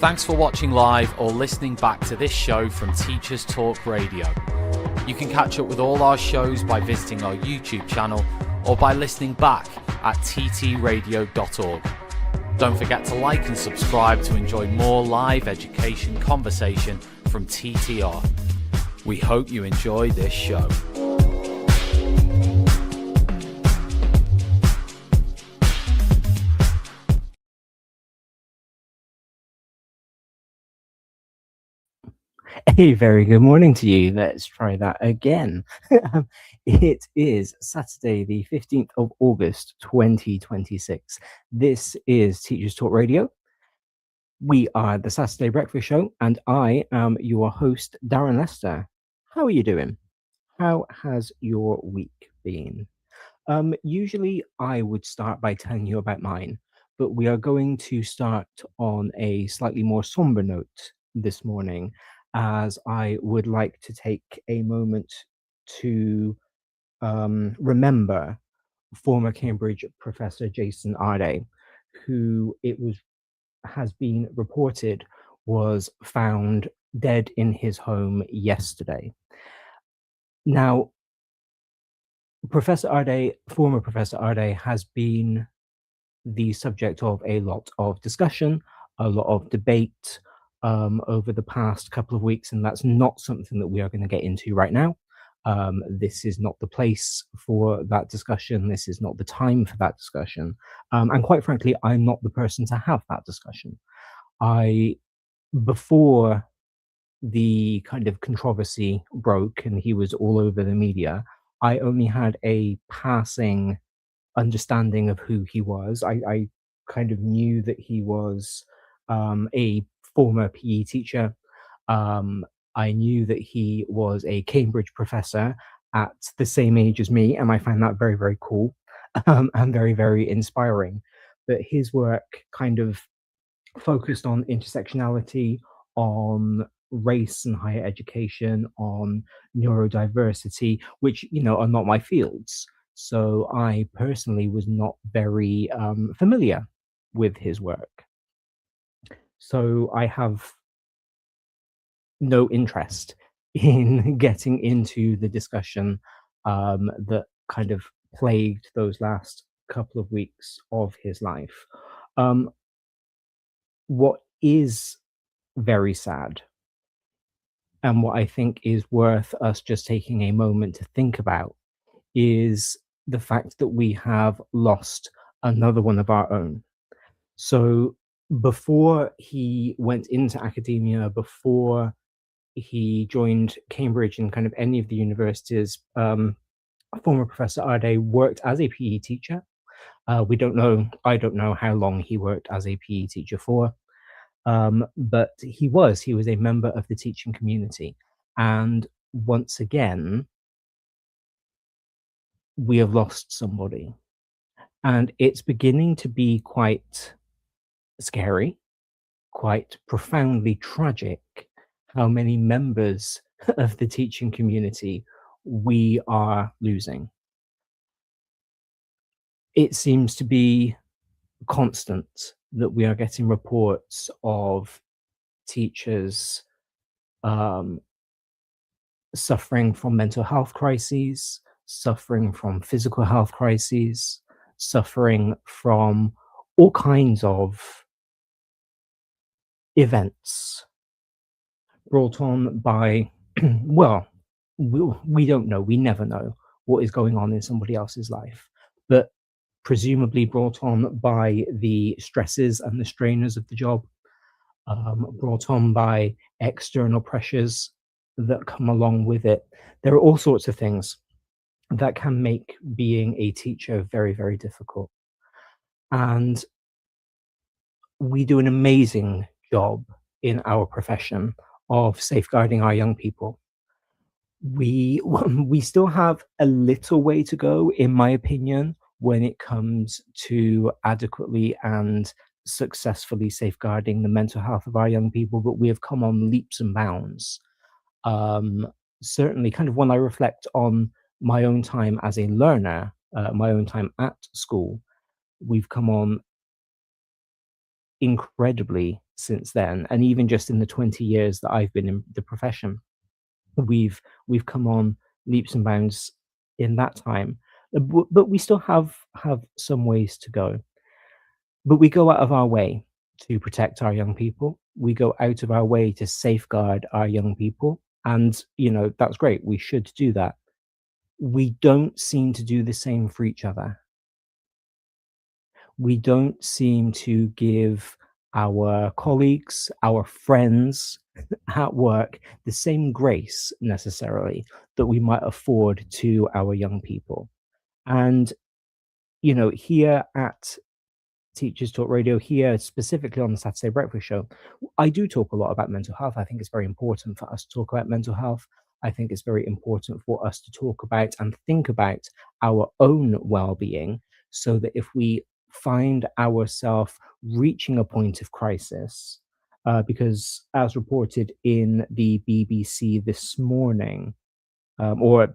Thanks for watching live or listening back to this show from Teachers Talk Radio. You can catch up with all our shows by visiting our YouTube channel or by listening back at ttradio.org. Don't forget to like and subscribe to enjoy more live education conversation from TTR. We hope you enjoy this show. A very good morning to you. Let's try that again. It is Saturday, the 15th of August, 2026. This is Teachers Talk Radio. We are the Saturday Breakfast Show, and I am your host, Darren Lester. How are you doing? How has your week been? Usually I would start by telling you about mine, but we are going to start on a slightly more somber note this morning, as I would like to take a moment to remember former Cambridge professor Jason Arday, who has been reported was found dead in his home yesterday. Now, former Professor Arday, has been the subject of a lot of discussion, a lot of debate over the past couple of weeks, and that's not something that we are going to get into right now. This is not the place for that discussion. This is not the time for that discussion. And quite frankly, I'm not the person to have that discussion. Before the kind of controversy broke and he was all over the media, I only had a passing understanding of who he was. I kind of knew that he was a former PE teacher. I knew that he was a Cambridge professor at the same age as me, and I find that very, very cool and very, very inspiring. But his work kind of focused on intersectionality, on race and higher education, on neurodiversity, which, are not my fields. So I personally was not very familiar with his work. So I have no interest in getting into the discussion that kind of plagued those last couple of weeks of his life. What is very sad, and what I think is worth us just taking a moment to think about, is the fact that we have lost another one of our own. So before he went into academia, before he joined Cambridge and kind of any of the universities, former Professor Arday worked as a PE teacher. I don't know how long he worked as a PE teacher for, but he was a member of the teaching community. And once again, we have lost somebody. And it's beginning to be quite scary, quite profoundly tragic, how many members of the teaching community we are losing. It seems to be constant that we are getting reports of teachers suffering from mental health crises, suffering from physical health crises, suffering from all kinds of events brought on by, well, we don't know, we never know what is going on in somebody else's life, but presumably brought on by the stresses and the strainers of the job, brought on by external pressures that come along with it. There are all sorts of things that can make being a teacher very, very difficult. And we do an amazing job in our profession of safeguarding our young people. We still have a little way to go, in my opinion, when it comes to adequately and successfully safeguarding the mental health of our young people, but we have come on leaps and bounds. Certainly, kind of when I reflect on my own time as a learner, my own time at school, we've come on incredibly since then. And even just in the 20 years that I've been in the profession, we've come on leaps and bounds in that time. But we still have some ways to go. But we go out of our way to protect our young people. We go out of our way to safeguard our young people. And, that's great. We should do that. We don't seem to do the same for each other. We don't seem to give our colleagues, our friends at work the same grace necessarily that we might afford to our young people. And, here at Teachers Talk Radio, here specifically on the Saturday Breakfast Show, I do talk a lot about mental health. I think it's very important for us to talk about mental health. I think it's very important for us to talk about and think about our own well-being, so that if we find ourselves reaching a point of crisis, because as reported in the BBC this morning, or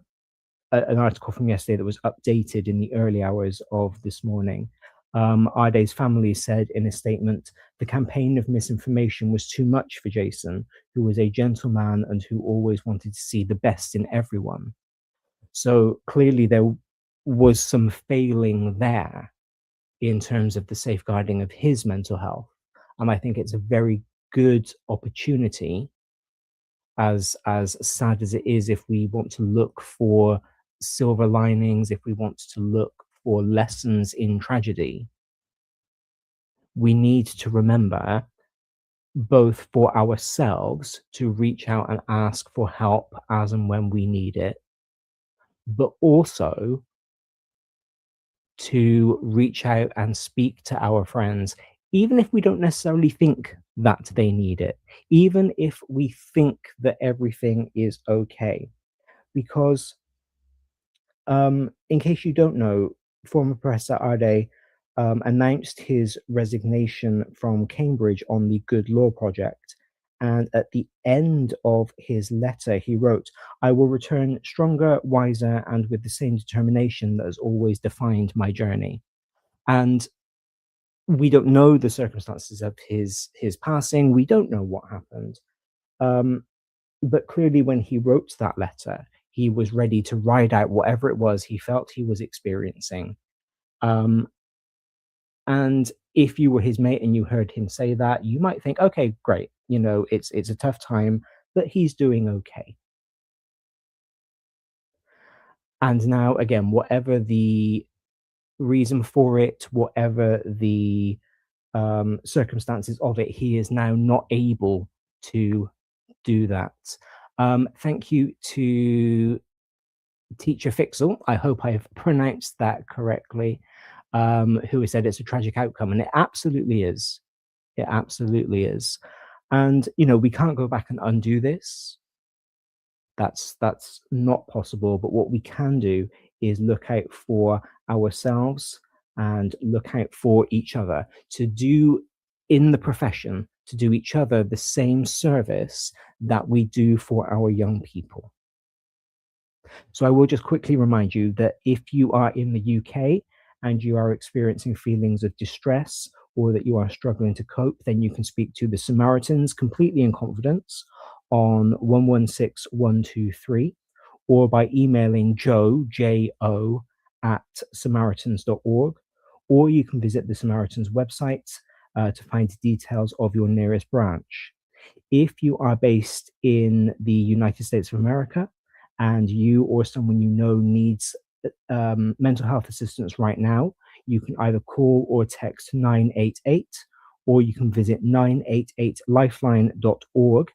an article from yesterday that was updated in the early hours of this morning, Ade's family said in a statement, the campaign of misinformation was too much for Jason, who was a gentleman and who always wanted to see the best in everyone. So clearly there was some failing there in terms of the safeguarding of his mental health. And I think it's a very good opportunity, as sad as it is, if we want to look for silver linings, if we want to look for lessons in tragedy, we need to remember, both for ourselves, to reach out and ask for help as and when we need it, but also to reach out and speak to our friends, even if we don't necessarily think that they need it, even if we think that everything is okay. Because, in case you don't know, former Professor Ade announced his resignation from Cambridge on the Good Law Project. And at the end of his letter, he wrote, I will return stronger, wiser, and with the same determination that has always defined my journey. And we don't know the circumstances of his passing. We don't know what happened. But clearly, when he wrote that letter, he was ready to ride out whatever it was he felt he was experiencing. And if you were his mate and you heard him say that, you might think, okay, great, it's a tough time, but he's doing okay. And now, again, whatever the reason for it, whatever the circumstances of it, he is now not able to do that. Thank you to Teacher Fixel, I hope I've pronounced that correctly, who has said it's a tragic outcome, and it absolutely is. It absolutely is. And, we can't go back and undo this. That's not possible. But what we can do is look out for ourselves and look out for each other, to do in the profession, to do each other the same service that we do for our young people. So I will just quickly remind you that if you are in the UK and you are experiencing feelings of distress, or that you are struggling to cope, then you can speak to the Samaritans completely in confidence on 116123, or by emailing J-O, at samaritans.org, or you can visit the Samaritans website to find details of your nearest branch. If you are based in the United States of America and you or someone you know needs mental health assistance right now, you can either call or text 988, or you can visit 988lifeline.org,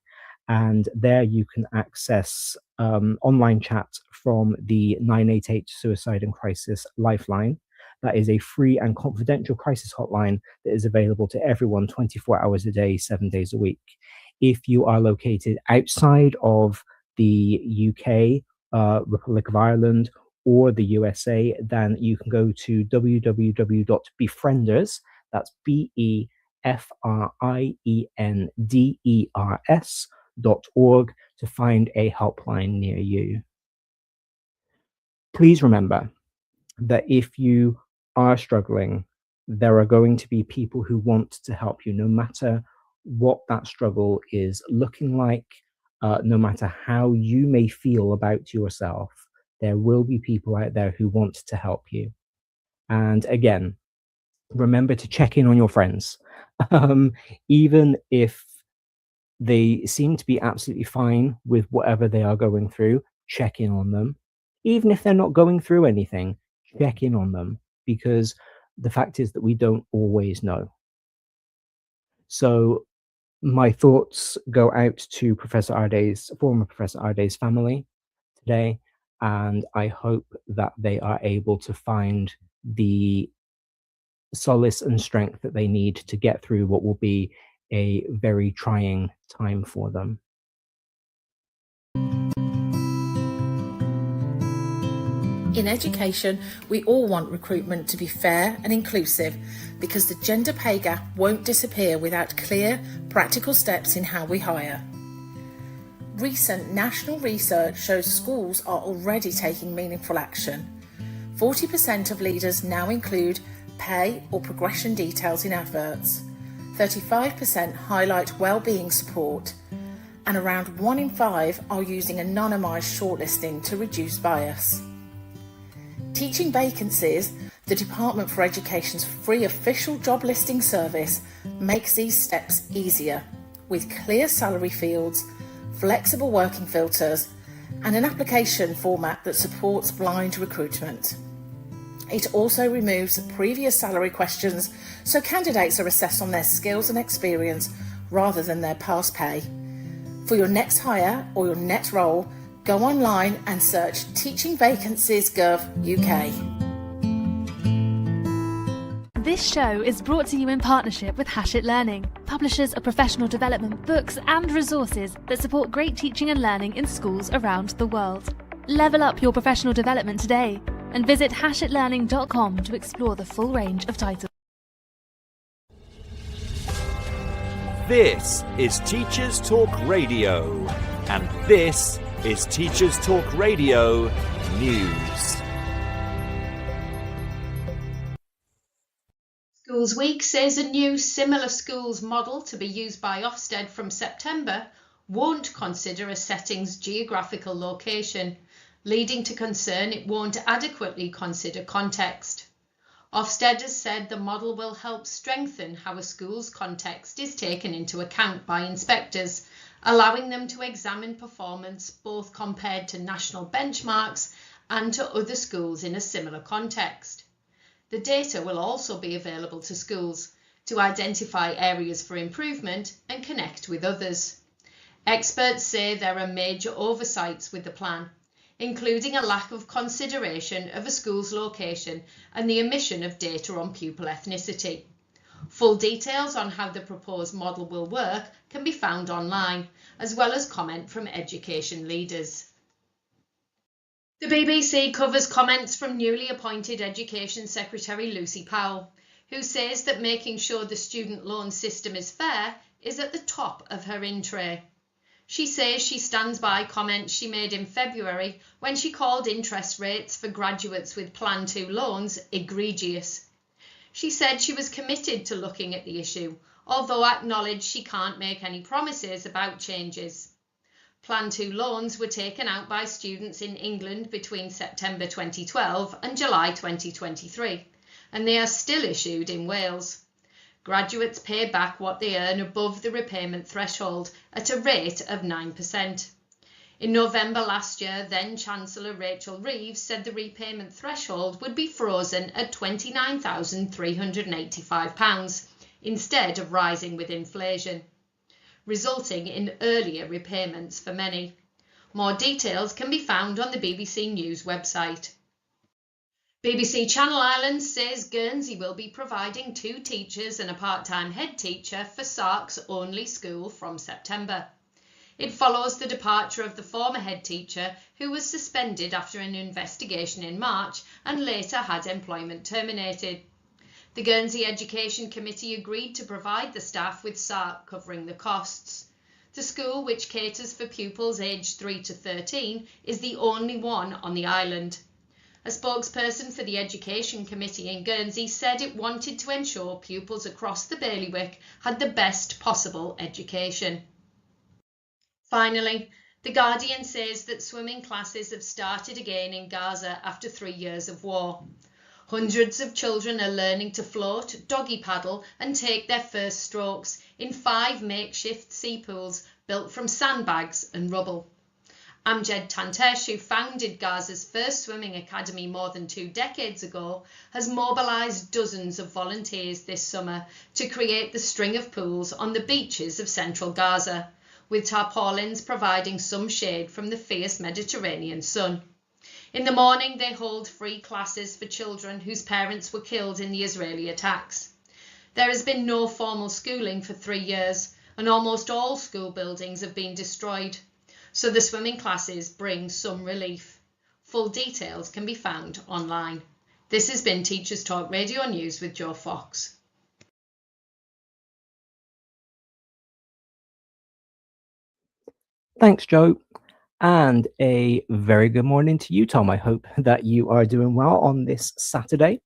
and there you can access online chat from the 988 Suicide and Crisis Lifeline. That is a free and confidential crisis hotline that is available to everyone 24 hours a day, 7 days a week. If you are located outside of the UK, Republic of Ireland, or the USA, then you can go to www.befrienders, that's BEFRIENDERS.org, to find a helpline near you. Please remember that if you are struggling, there are going to be people who want to help you, no matter what that struggle is looking like. No matter how you may feel about yourself, there will be people out there who want to help you. And again, remember to check in on your friends. Even if they seem to be absolutely fine with whatever they are going through, check in on them. Even if they're not going through anything, check in on them, because the fact is that we don't always know. So my thoughts go out to former Professor Arday's family today, and I hope that they are able to find the solace and strength that they need to get through what will be a very trying time for them. In education, we all want recruitment to be fair and inclusive, because the gender pay gap won't disappear without clear, practical steps in how we hire. Recent national research shows schools are already taking meaningful action. 40% of leaders now include pay or progression details in adverts. 35% highlight well-being support, and around 1 in 5 are using anonymised shortlisting to reduce bias. Teaching vacancies, the Department for Education's free official job listing service, makes these steps easier, with clear salary fields, flexible working filters, and an application format that supports blind recruitment. It also removes previous salary questions, so candidates are assessed on their skills and experience rather than their past pay. For your next hire or your next role, go online and search Teaching Vacancies Gov UK. This show is brought to you in partnership with Hachette Learning, publishers of professional development books and resources that support great teaching and learning in schools around the world. Level up your professional development today and visit hachetlearning.com to explore the full range of titles. This is Teachers Talk Radio, and this is Teachers Talk Radio News. Schools Week says a new similar schools model to be used by Ofsted from September won't consider a setting's geographical location, leading to concern it won't adequately consider context. Ofsted has said the model will help strengthen how a school's context is taken into account by inspectors, allowing them to examine performance both compared to national benchmarks and to other schools in a similar context. The data will also be available to schools to identify areas for improvement and connect with others. Experts say there are major oversights with the plan, including a lack of consideration of a school's location and the omission of data on pupil ethnicity. Full details on how the proposed model will work can be found online, as well as comment from education leaders. The BBC covers comments from newly appointed Education Secretary Lucy Powell, who says that making sure the student loan system is fair is at the top of her in-tray. She says she stands by comments she made in February when she called interest rates for graduates with Plan 2 loans egregious. She said she was committed to looking at the issue, although acknowledged she can't make any promises about changes. Plan 2 loans were taken out by students in England between September 2012 and July 2023, and they are still issued in Wales. Graduates pay back what they earn above the repayment threshold at a rate of 9%. In November last year, then Chancellor Rachel Reeves said the repayment threshold would be frozen at £29,385 instead of rising with inflation, resulting in earlier repayments for many. More details can be found on the BBC News website. BBC Channel Islands says Guernsey will be providing 2 teachers and a part-time head teacher for Sark's only school from September. It follows the departure of the former head teacher, who was suspended after an investigation in March and later had employment terminated. The Guernsey Education Committee agreed to provide the staff with Sark covering the costs. The school, which caters for pupils aged 3 to 13, is the only one on the island. A spokesperson for the Education Committee in Guernsey said it wanted to ensure pupils across the bailiwick had the best possible education. Finally, The Guardian says that swimming classes have started again in Gaza after 3 years of war. Hundreds of children are learning to float, doggy paddle and take their first strokes in 5 makeshift sea pools built from sandbags and rubble. Amjad Tantesh, who founded Gaza's first swimming academy more than 2 decades ago, has mobilised dozens of volunteers this summer to create the string of pools on the beaches of central Gaza, with tarpaulins providing some shade from the fierce Mediterranean sun. In the morning, they hold free classes for children whose parents were killed in the Israeli attacks. There has been no formal schooling for 3 years, and almost all school buildings have been destroyed. So the swimming classes bring some relief. Full details can be found online. This has been Teachers Talk Radio News with Joe Fox. Thanks, Joe. And a very good morning to you, Tom. I hope that you are doing well on this Saturday.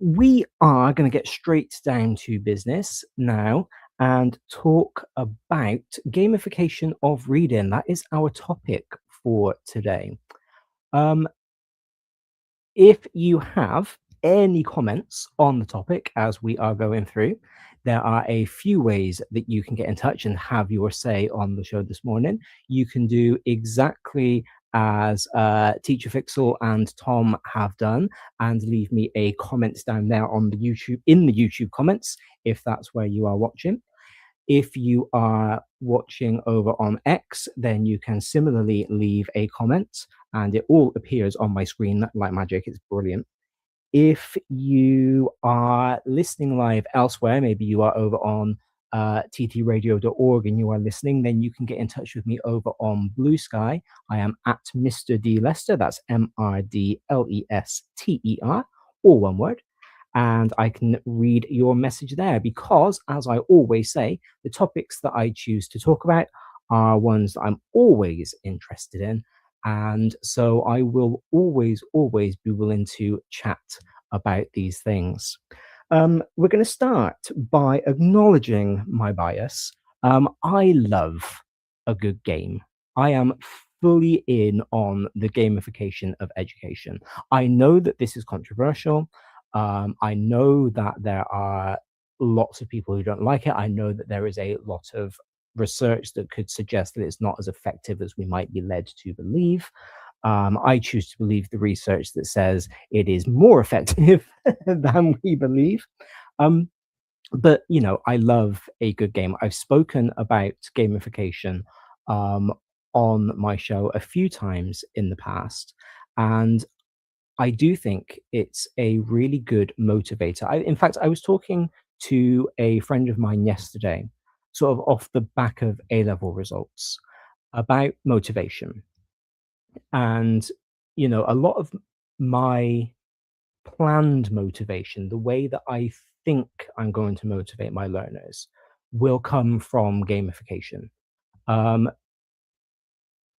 We are going to get straight down to business now and talk about gamification of reading. That is our topic for today. If you have any comments on the topic as we are going through, there are a few ways that you can get in touch and have your say on the show this morning. You can do exactly as Teacher Fixel and Tom have done and leave me a comment down there on the YouTube, in the YouTube comments, if that's where you are watching. If you are watching over on X, then you can similarly leave a comment and it all appears on my screen like magic. It's brilliant. If you are listening live elsewhere, maybe you are over on ttradio.org and you are listening, then you can get in touch with me over on Blue Sky. I am at Mr. D Lester, that's MRDLESTER, all one word. And I can read your message there because, as I always say, the topics that I choose to talk about are ones that I'm always interested in. And so I will always be willing to chat about these things. We're going to start by acknowledging my bias. I love a good game. I am fully in on the gamification of education. I know that this is controversial. I know that there are lots of people who don't like it. I know that there is a lot of research that could suggest that it's not as effective as we might be led to believe. I choose to believe the research that says it is more effective than we believe. But, you know, I love a good game. I've spoken about gamification on my show a few times in the past, and I do think it's a really good motivator. In fact, I was talking to a friend of mine yesterday, sort of off the back of A-level results, about motivation. And, you know, a lot of my planned motivation, the way that I think I'm going to motivate my learners, will come from gamification. And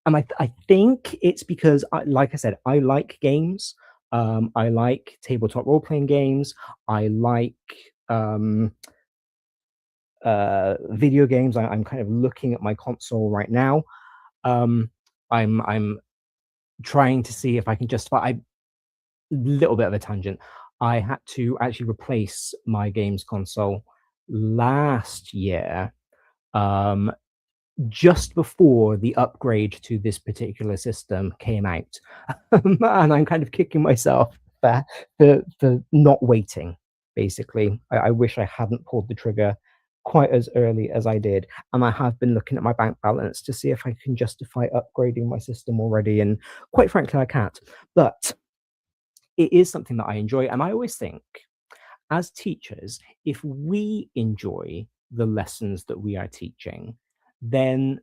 I think it's because, like I said, I like games. I like tabletop role-playing games. I like video games. I'm kind of looking at my console right now. I'm trying to see if I can justify. A little bit of a tangent. I had to actually replace my games console last year, just before the upgrade to this particular system came out, and I'm kind of kicking myself for not waiting. Basically, I wish I hadn't pulled the trigger quite as early as I did, and I have been looking at my bank balance to see if I can justify upgrading my system already, and quite frankly, I can't. But it is something that I enjoy, and I always think, as teachers, if we enjoy the lessons that we are teaching, then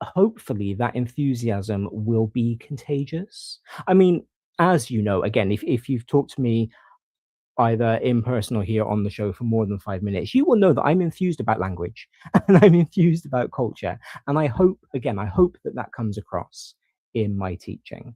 hopefully that enthusiasm will be contagious. I mean, as you know, again, if you've talked to me either in person or here on the show for more than 5 minutes, you will know that I'm enthused about language and I'm enthused about culture. And I hope that that comes across in my teaching.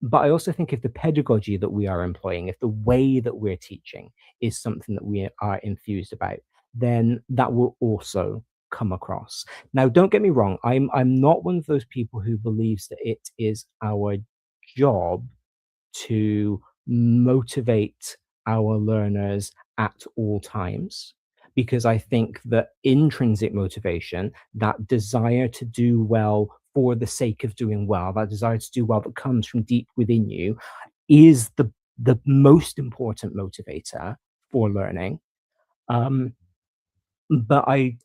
But I also think if the pedagogy that we are employing, if the way that we're teaching is something that we are enthused about, then that will also come across. Now, don't get me wrong, I'm not one of those people who believes that it is our job to motivate our learners at all times, because I think that intrinsic motivation, that desire to do well for the sake of doing well, that desire to do well that comes from deep within you, is the most important motivator for learning. But I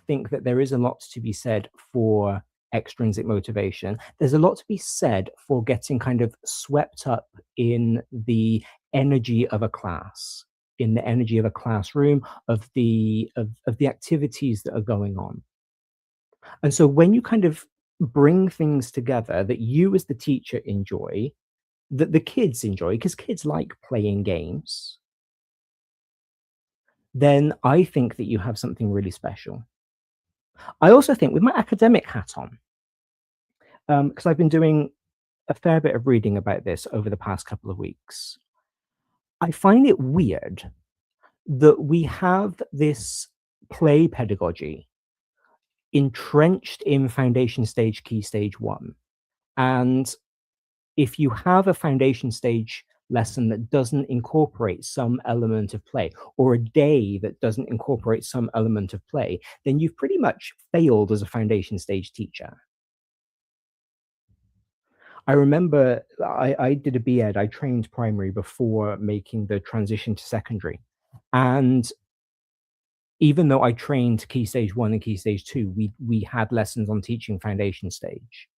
think that there is a lot to be said for extrinsic motivation. There's a lot to be said for getting kind of swept up in the energy of a class, in the energy of a classroom, of the activities that are going on. And so when you kind of bring things together that you as the teacher enjoy, that the kids enjoy, because kids like playing games, then I think that you have something really special. I also think, with my academic hat on, because I've been doing a fair bit of reading about this over the past couple of weeks, I find it weird that we have this play pedagogy entrenched in foundation stage, key stage 1. And if you have a foundation stage lesson that doesn't incorporate some element of play, or a day that doesn't incorporate some element of play, then you've pretty much failed as a foundation stage teacher. I remember I did a B.Ed, I trained primary before making the transition to secondary. And even though I trained Key Stage 1 and Key Stage 2, we had lessons on teaching foundation stage.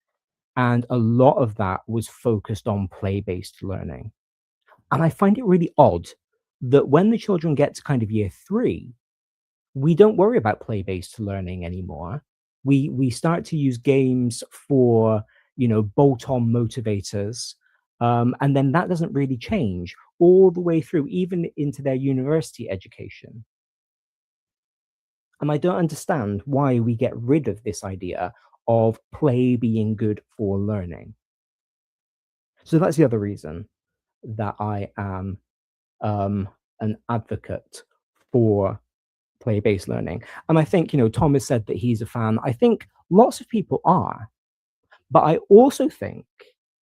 And a lot of that was focused on play-based learning. And I find it really odd that when the children get to kind of year 3, we don't worry about play-based learning anymore. We start to use games for, bolt-on motivators. And then that doesn't really change all the way through, even into their university education. And I don't understand why we get rid of this idea of play being good for learning. So that's the other reason that I am an advocate for play-based learning. And I think, Tom has said that he's a fan. I think lots of people are. But I also think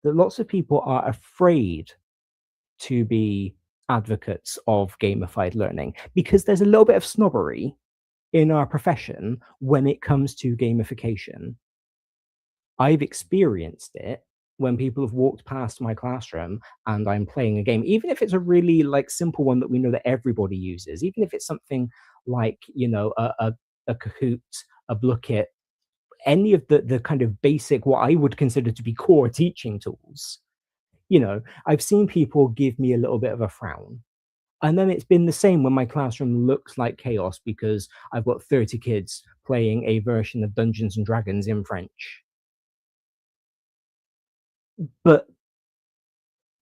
that lots of people are afraid to be advocates of gamified learning because there's a little bit of snobbery in our profession when it comes to gamification. I've experienced it when people have walked past my classroom and I'm playing a game, even if it's a really simple one that we know that everybody uses, even if it's something like, a Kahoot, a Blookit, any of the kind of basic, what I would consider to be core teaching tools. I've seen people give me a little bit of a frown. And then it's been the same when my classroom looks like chaos because I've got 30 kids playing a version of Dungeons and Dragons in French. But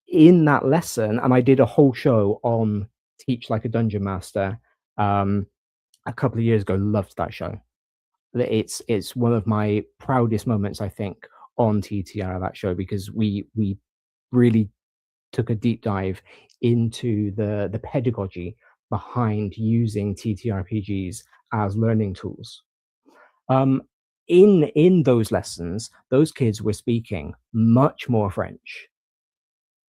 in that lesson, and I did a whole show on Teach Like a Dungeon Master a couple of years ago, loved that show. It's one of my proudest moments, I think, on TTR, that show, because we really took a deep dive into the pedagogy behind using TTRPGs as learning tools. In those lessons, those kids were speaking much more French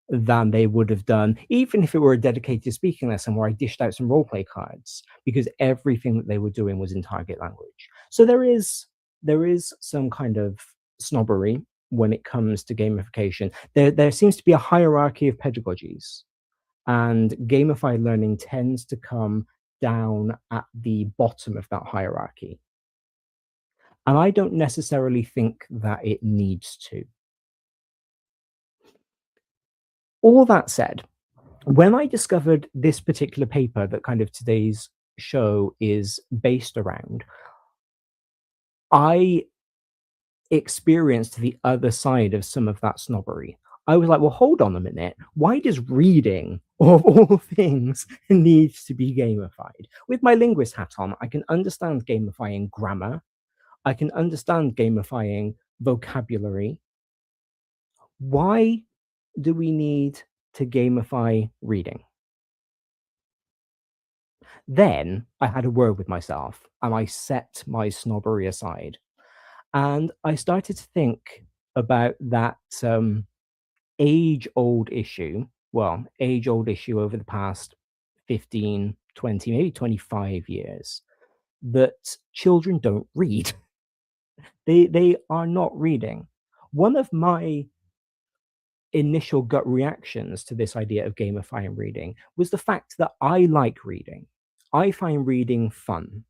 than they would have done, even if it were a dedicated speaking lesson where I dished out some roleplay cards, because everything that they were doing was in target language. So there is some kind of snobbery when it comes to gamification. There seems to be a hierarchy of pedagogies, and gamified learning tends to come down at the bottom of that hierarchy. And I don't necessarily think that it needs to. All that said, when I discovered this particular paper that kind of today's show is based around, I experienced the other side of some of that snobbery. I was like, well, hold on a minute. Why does reading, of all things, need to be gamified? With my linguist hat on, I can understand gamifying grammar. I can understand gamifying vocabulary. Why do we need to gamify reading? Then I had a word with myself and I set my snobbery aside. And I started to think about that age-old issue, age-old issue over the past 15, 20, maybe 25 years, that children don't read. They are not reading. One of my initial gut reactions to this idea of gamifying reading was the fact that I like reading. I find reading fun.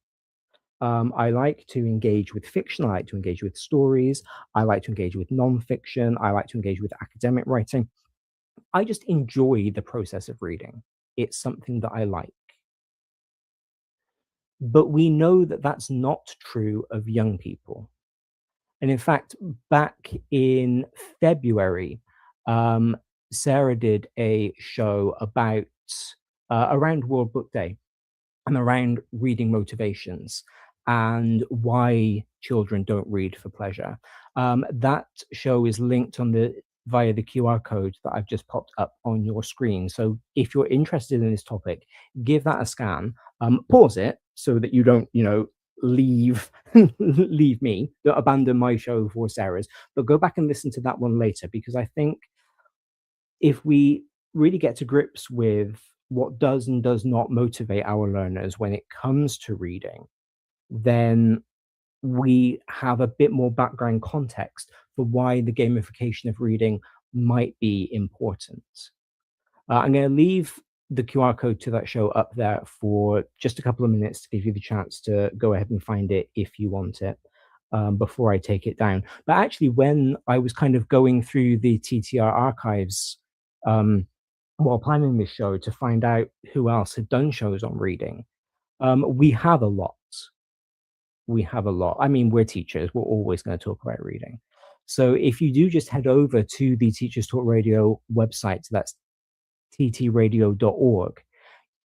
I like to engage with fiction. I like to engage with stories. I like to engage with nonfiction. I like to engage with academic writing. I just enjoy the process of reading. It's something that I like. But we know that that's not true of young people. And in fact, back in February, Sarah did a show about around World Book Day and around reading motivations and why children don't read for pleasure. That show is linked via the QR code that I've just popped up on your screen. So if you're interested in this topic, give that a scan. Pause it so that you don't, leave leave me, don't abandon my show for Sarah's, but go back and listen to that one later, because I think if we really get to grips with what does and does not motivate our learners when it comes to reading, then we have a bit more background context for why the gamification of reading might be important. I'm going to leave the QR code to that show up there for just a couple of minutes to give you the chance to go ahead and find it if you want it, before I take it down. But actually, when I was kind of going through the TTR archives while planning this show to find out who else had done shows on reading, we have a lot. We have a lot. I mean, we're teachers. We're always going to talk about reading. So if you do just head over to the Teachers Talk Radio website, so that's ttradio.org,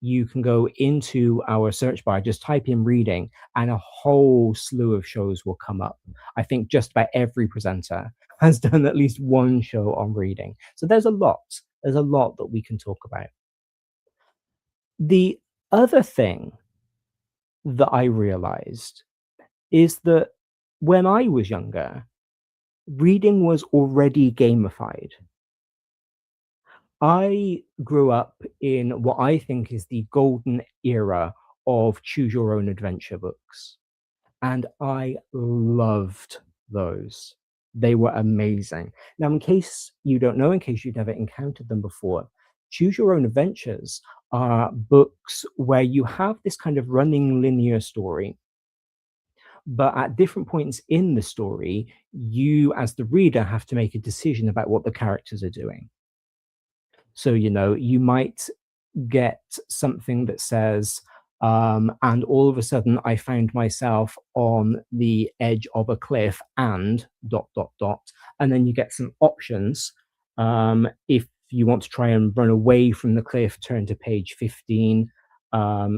you can go into our search bar, just type in reading, and a whole slew of shows will come up. I think just about every presenter has done at least one show on reading. So there's a lot. There's a lot that we can talk about. The other thing that I realized is that when I was younger, reading was already gamified. I grew up in what I think is the golden era of choose your own adventure books, and I loved those. They were amazing. Now, in case you don't know, in case you've never encountered them before, choose your own adventures are books where you have this kind of running linear story, but at different points in the story, you as the reader have to make a decision about what the characters are doing. So, you might get something that says, and all of a sudden I found myself on the edge of a cliff and ... And then you get some options. If you want to try and run away from the cliff, turn to page 15.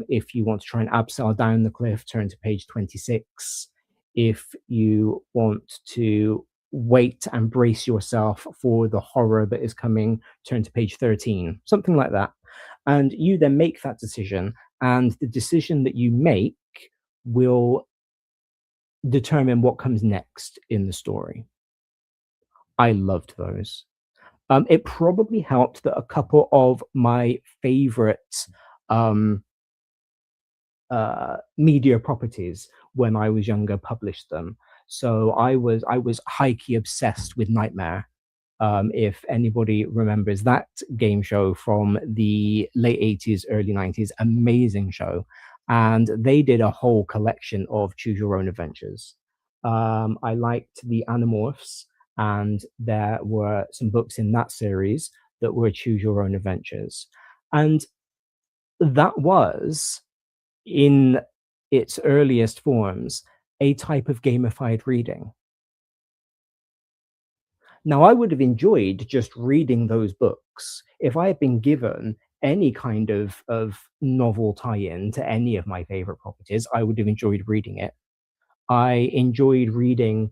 If you want to try and abseil down the cliff, turn to page 26. If you want to wait and brace yourself for the horror that is coming, turn to page 13, something like that. And you then make that decision, and the decision that you make will determine what comes next in the story. I loved those. It probably helped that a couple of my favorite media properties when I was younger published them. So I was high-key obsessed with Nightmare. If anybody remembers that game show from the late 80s, early 90s, amazing show. And they did a whole collection of choose your own adventures. I liked the Animorphs, and there were some books in that series that were choose your own adventures. And that was, in its earliest forms, a type of gamified reading. Now, I would have enjoyed just reading those books if I had been given any kind of novel tie-in to any of my favorite properties. I would have enjoyed reading it. I enjoyed reading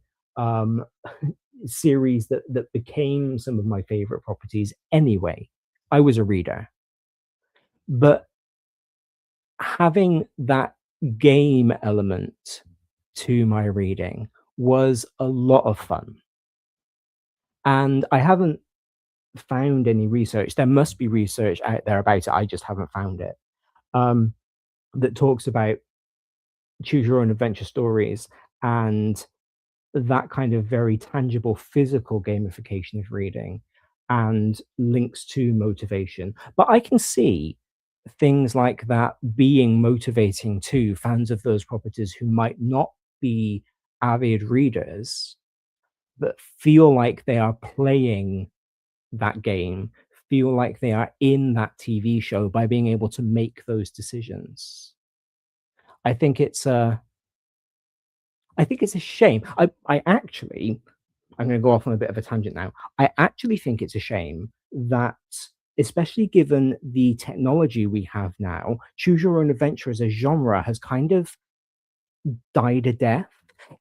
series that became some of my favorite properties anyway. I was a reader, but having that game element to my reading was a lot of fun. And I haven't found any research. There must be research out there about it. I just haven't found it. That talks about choose your own adventure stories and that kind of very tangible physical gamification of reading and links to motivation. But I can see things like that being motivating to fans of those properties who might not be avid readers, but feel like they are playing that game, feel like they are in that TV show by being able to make those decisions. I think it's a shame. I actually, I'm going to go off on a bit of a tangent now. I actually think it's a shame that, especially given the technology we have now, choose your own adventure as a genre has kind of died a death.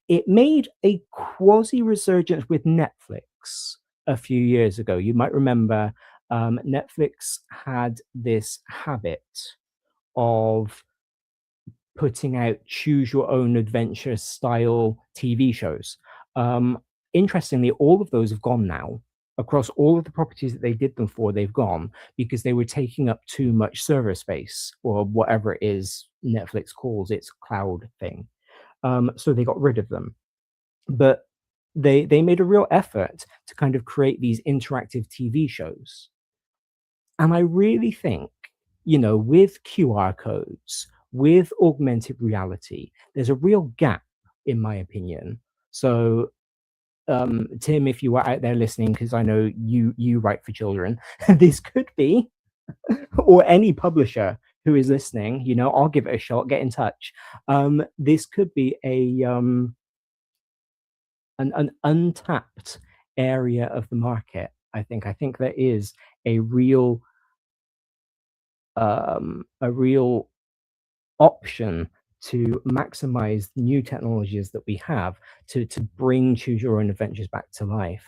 It made a quasi resurgence with Netflix a few years ago. You might remember Netflix had this habit of putting out choose your own adventure style TV shows. Interestingly, all of those have gone now. Across all of the properties that they did them for, they've gone because they were taking up too much server space or whatever it is Netflix calls its cloud thing. So they got rid of them. But they made a real effort to kind of create these interactive TV shows. And I really think, with QR codes, with augmented reality, there's a real gap, in my opinion. So, Tim, if you are out there listening, because I know you write for children, this could be, or any publisher who is listening, I'll give it a shot. Get in touch. This could be an untapped area of the market. I think there is a real option to maximize new technologies that we have to bring choose your own adventures back to life.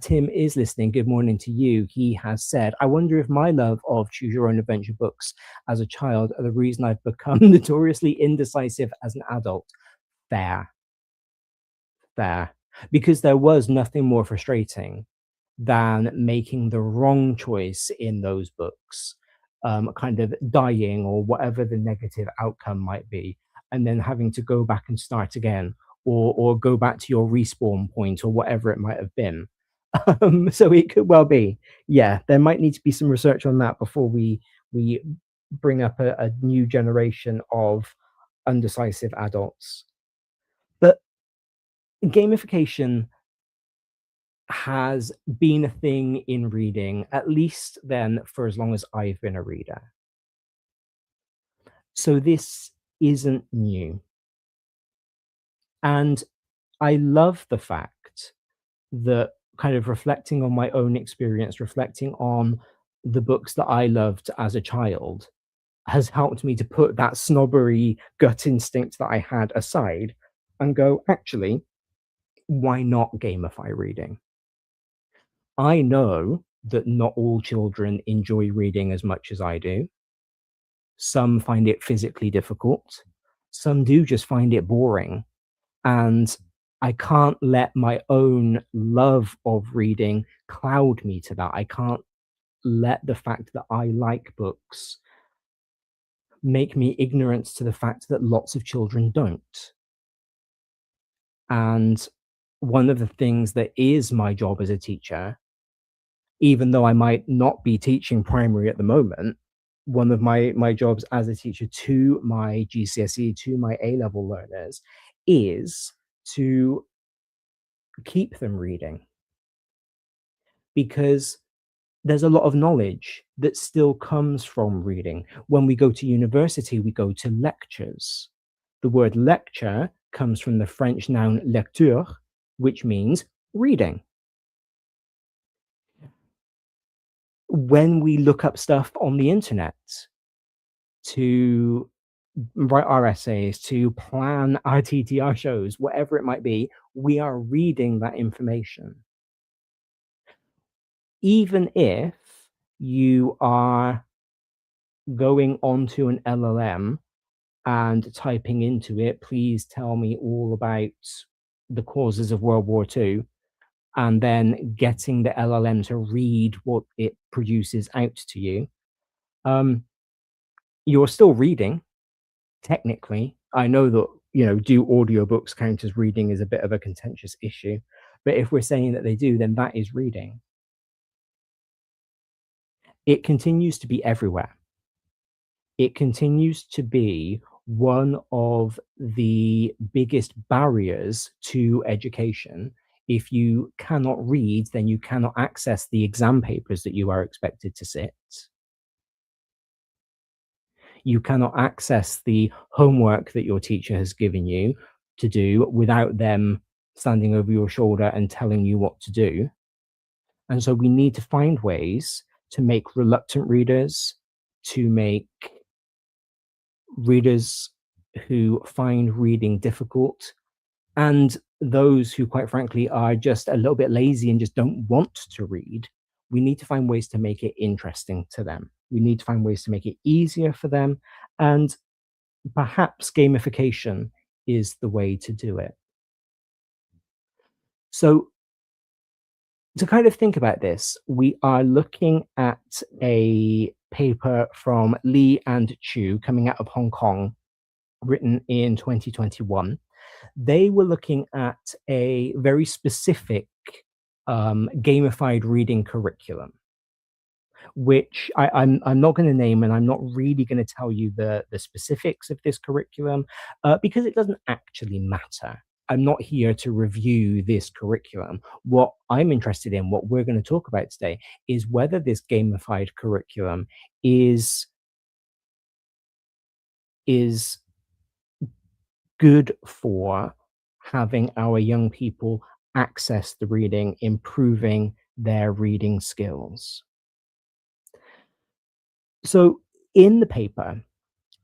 Tim is listening. Good morning to you. He has said, I wonder if my love of choose your own adventure books as a child are the reason I've become notoriously indecisive as an adult. Fair. Because there was nothing more frustrating than making the wrong choice in those books, kind of dying or whatever the negative outcome might be, and then having to go back and start again, or go back to your respawn point or whatever it might have been. So it could well be, yeah, there might need to be some research on that before we bring up a new generation of undecisive adults. But gamification has been a thing in reading, at least then for as long as I've been a reader. So this isn't new. And I love the fact that, kind of reflecting on my own experience, reflecting on the books that I loved as a child, has helped me to put that snobbery gut instinct that I had aside and go, actually, why not gamify reading? I know that not all children enjoy reading as much as I do. Some find it physically difficult. Some do just find it boring. And I can't let my own love of reading cloud me to that. I can't let the fact that I like books make me ignorant to the fact that lots of children don't. And one of the things that is my job as a teacher, even though I might not be teaching primary at the moment, one of my jobs as a teacher to my GCSE, to my A-level learners, is to keep them reading. Because there's a lot of knowledge that still comes from reading. When we go to university, we go to lectures. The word lecture comes from the French noun lecture, which means reading. When we look up stuff on the internet to write our essays, to plan our TTR shows, whatever it might be, we are reading that information. Even if you are going onto an LLM and typing into it, please tell me all about the causes of World War II, and then getting the LLM to read what it produces out to you, you're still reading, technically. I know that, do audiobooks count as reading is a bit of a contentious issue, but if we're saying that they do, then that is reading. It continues to be everywhere. It continues to be one of the biggest barriers to education. If you cannot read, then you cannot access the exam papers that you are expected to sit. You cannot access the homework that your teacher has given you to do without them standing over your shoulder and telling you what to do. And so we need to find ways to make reluctant readers, to make readers who find reading difficult, and those who, quite frankly, are just a little bit lazy and just don't want to read. We need to find ways to make it interesting to them. We need to find ways to make it easier for them. And perhaps gamification is the way to do it. So, to kind of think about this, we are looking at a paper from Li and Chu coming out of Hong Kong, written in 2021. They were looking at a very specific gamified reading curriculum, which I'm not going to name, and I'm not really going to tell you the specifics of this curriculum because it doesn't actually matter. I'm not here to review this curriculum. What I'm interested in, what we're going to talk about today, is whether this gamified curriculum is good for having our young people access the reading, improving their reading skills. So in the paper,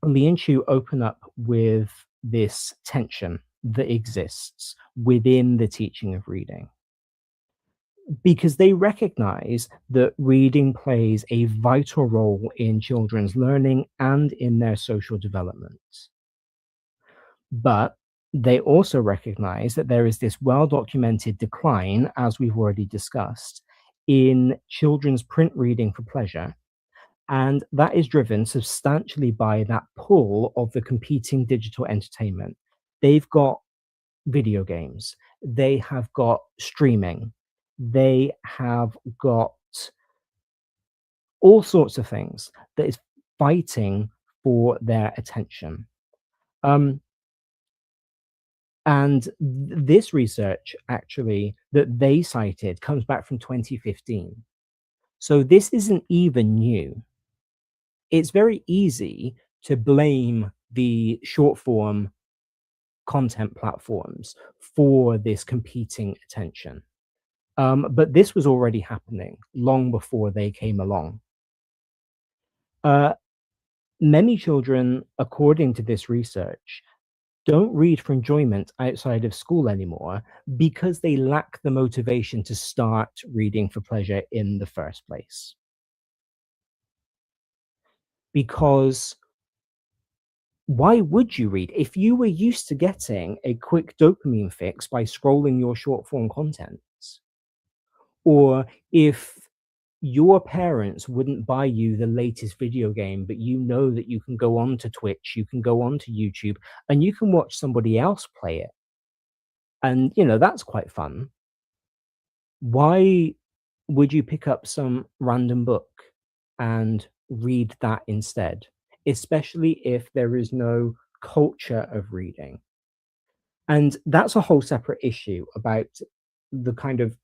Li and Chu open up with this tension that exists within the teaching of reading, because they recognize that reading plays a vital role in children's learning and in their social development. But they also recognize that there is this well-documented decline, as we've already discussed, in children's print reading for pleasure. And that is driven substantially by that pull of the competing digital entertainment. They've got video games, they have got streaming, they have got all sorts of things that is fighting for their attention. And this research, actually, that they cited comes back from 2015. So this isn't even new. It's very easy to blame the short form content platforms for this competing attention. But this was already happening long before they came along. Many children, according to this research, don't read for enjoyment outside of school anymore because they lack the motivation to start reading for pleasure in the first place. Because why would you read? If you were used to getting a quick dopamine fix by scrolling your short form content, or if your parents wouldn't buy you the latest video game, but you know that you can go on to Twitch, you can go on to YouTube, and you can watch somebody else play it. And, that's quite fun. Why would you pick up some random book and read that instead? Especially if there is no culture of reading. And that's a whole separate issue about the kind of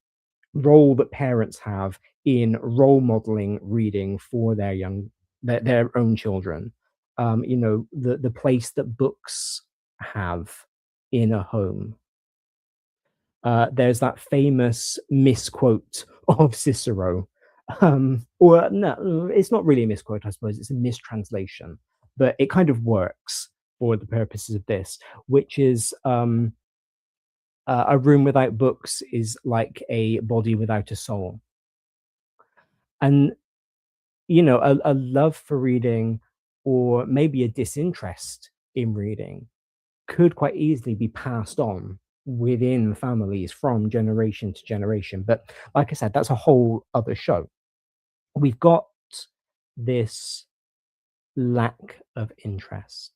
role that parents have in role modeling reading for their own children. The place that books have in a home. There's that famous misquote of Cicero, or no, it's not really a misquote, I suppose. It's a mistranslation, but it kind of works. for the purposes of this, which is a room without books is like a body without a soul. And, you know, a love for reading, or maybe a disinterest in reading, could quite easily be passed on within families from generation to generation. But like I said, that's a whole other show. We've got this lack of interest.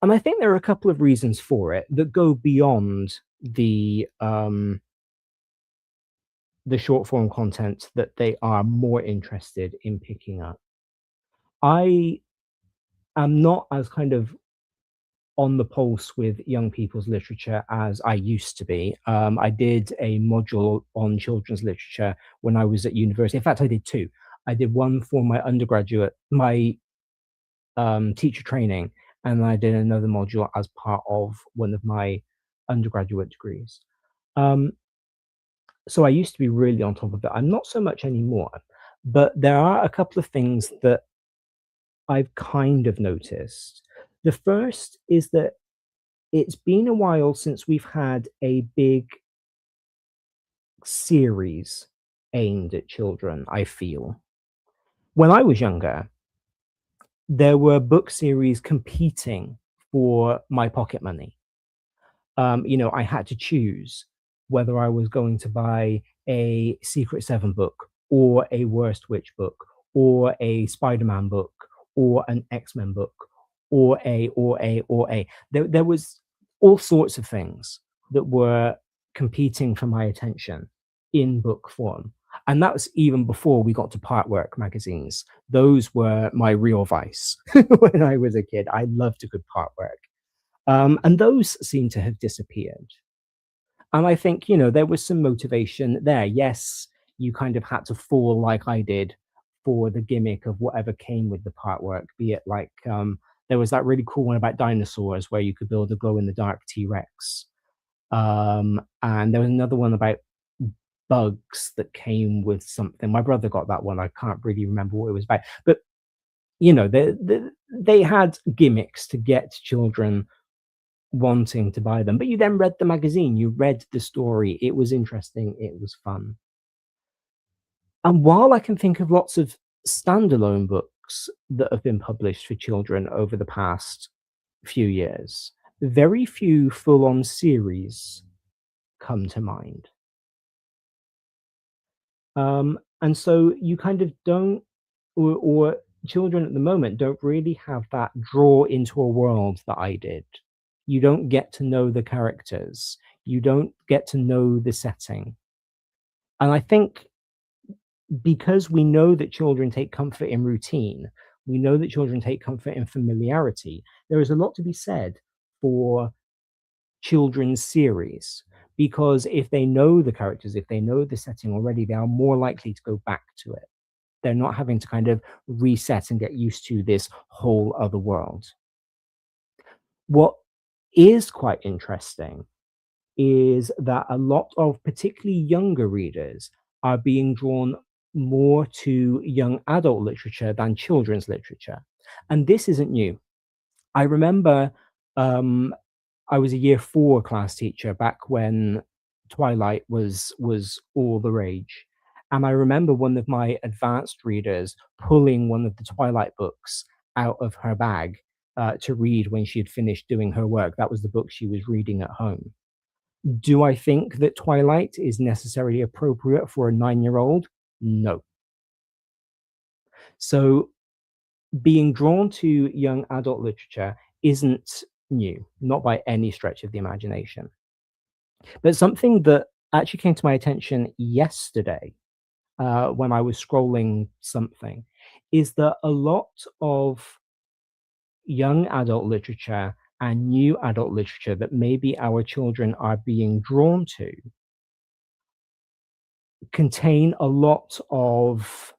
And I think there are a couple of reasons for it that go beyond the short form content that they are more interested in picking up. I am not as kind of on the pulse with young people's literature as I used to be. I did a module on children's literature when I was at university. In fact, I did two. I did one for my undergraduate, my teacher training, and I did another module as part of one of my undergraduate degrees. So I used to be really on top of it. I'm not so much anymore, but there are a couple of things that I've kind of noticed. The first is that it's been a while since we've had a big series aimed at children, I feel. When I was younger, there were book series competing for my pocket money. You know, I had to choose whether I was going to buy a Secret Seven book, or a Worst Witch book, or a Spider-Man book, or an X-Men book, or a. There was all sorts of things that were competing for my attention in book form. And that was even before we got to part work magazines. Those were my real vice when I was a kid. I loved a good part work. And those seem to have disappeared. And I think, you know, there was some motivation there. Yes, you kind of had to fall like I did for the gimmick of whatever came with the part work, be it like there was that really cool one about dinosaurs where you could build a glow-in-the-dark T-Rex. And there was another one about bugs that came with something. My brother got that one. I can't really remember what it was about. But, you know, they had gimmicks to get children wanting to buy them. But you then read the magazine, you read the story. It was interesting. It was fun. And while I can think of lots of standalone books that have been published for children over the past few years, very few full-on series come to mind. And so you kind of don't, or children at the moment don't really have that draw into a world that I did. You don't get to know the characters. You don't get to know the setting. And I think because we know that children take comfort in routine, we know that children take comfort in familiarity, there is a lot to be said for children's series. Because if they know the characters, if they know the setting already, they are more likely to go back to it. They're not having to kind of reset and get used to this whole other world. What is quite interesting is that a lot of particularly younger readers are being drawn more to young adult literature than children's literature. And this isn't new. I remember I was a year 4 class teacher back when Twilight was all the rage. And I remember one of my advanced readers pulling one of the Twilight books out of her bag to read when she had finished doing her work. That was the book she was reading at home. Do I think that Twilight is necessarily appropriate for a 9-year-old? No. So being drawn to young adult literature isn't new, not by any stretch of the imagination. But something that actually came to my attention yesterday when I was scrolling something is that a lot of young adult literature and new adult literature that maybe our children are being drawn to contain a lot of,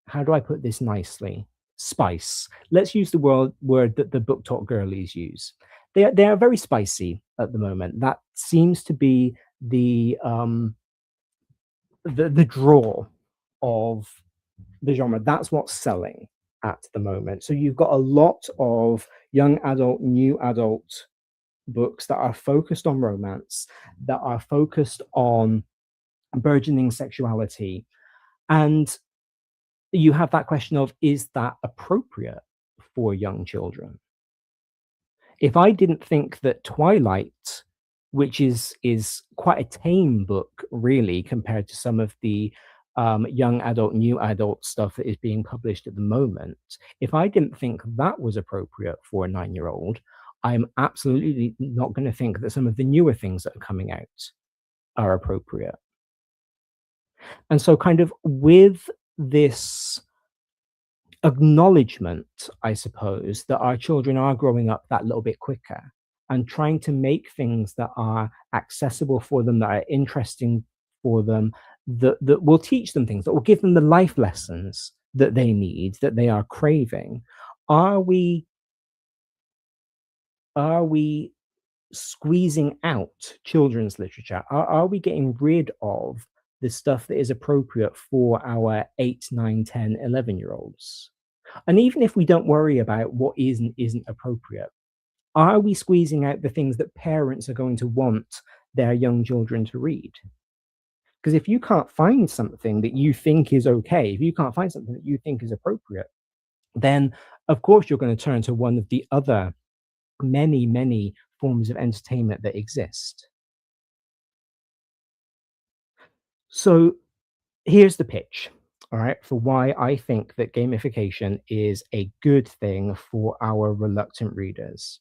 how do I put this nicely? Spice. Let's use the word that the book talk girlies use. They are very spicy at the moment. That seems to be the draw of the genre. That's what's selling at the moment. So you've got a lot of young adult, new adult books that are focused on romance, that are focused on burgeoning sexuality. And you have that question of, is that appropriate for young children? If I didn't think that Twilight, which is quite a tame book, really, compared to some of the young adult, new adult stuff that is being published at the moment, if I didn't think that was appropriate for a 9-year-old, I'm absolutely not going to think that some of the newer things that are coming out are appropriate. And so, kind of with this acknowledgement, I suppose, that our children are growing up that little bit quicker, and trying to make things that are accessible for them, that are interesting for them, that will teach them things, that will give them the life lessons that they need, that they are craving. Are we squeezing out children's literature? Are we getting rid of the stuff that is appropriate for our 8, 9, 10, 11-year-olds? And even if we don't worry about what is and isn't appropriate, are we squeezing out the things that parents are going to want their young children to read? Because if you can't find something that you think is okay, if you can't find something that you think is appropriate, then of course you're going to turn to one of the other many forms of entertainment that exist. So here's the pitch, all right, for why I think that gamification is a good thing for our reluctant readers.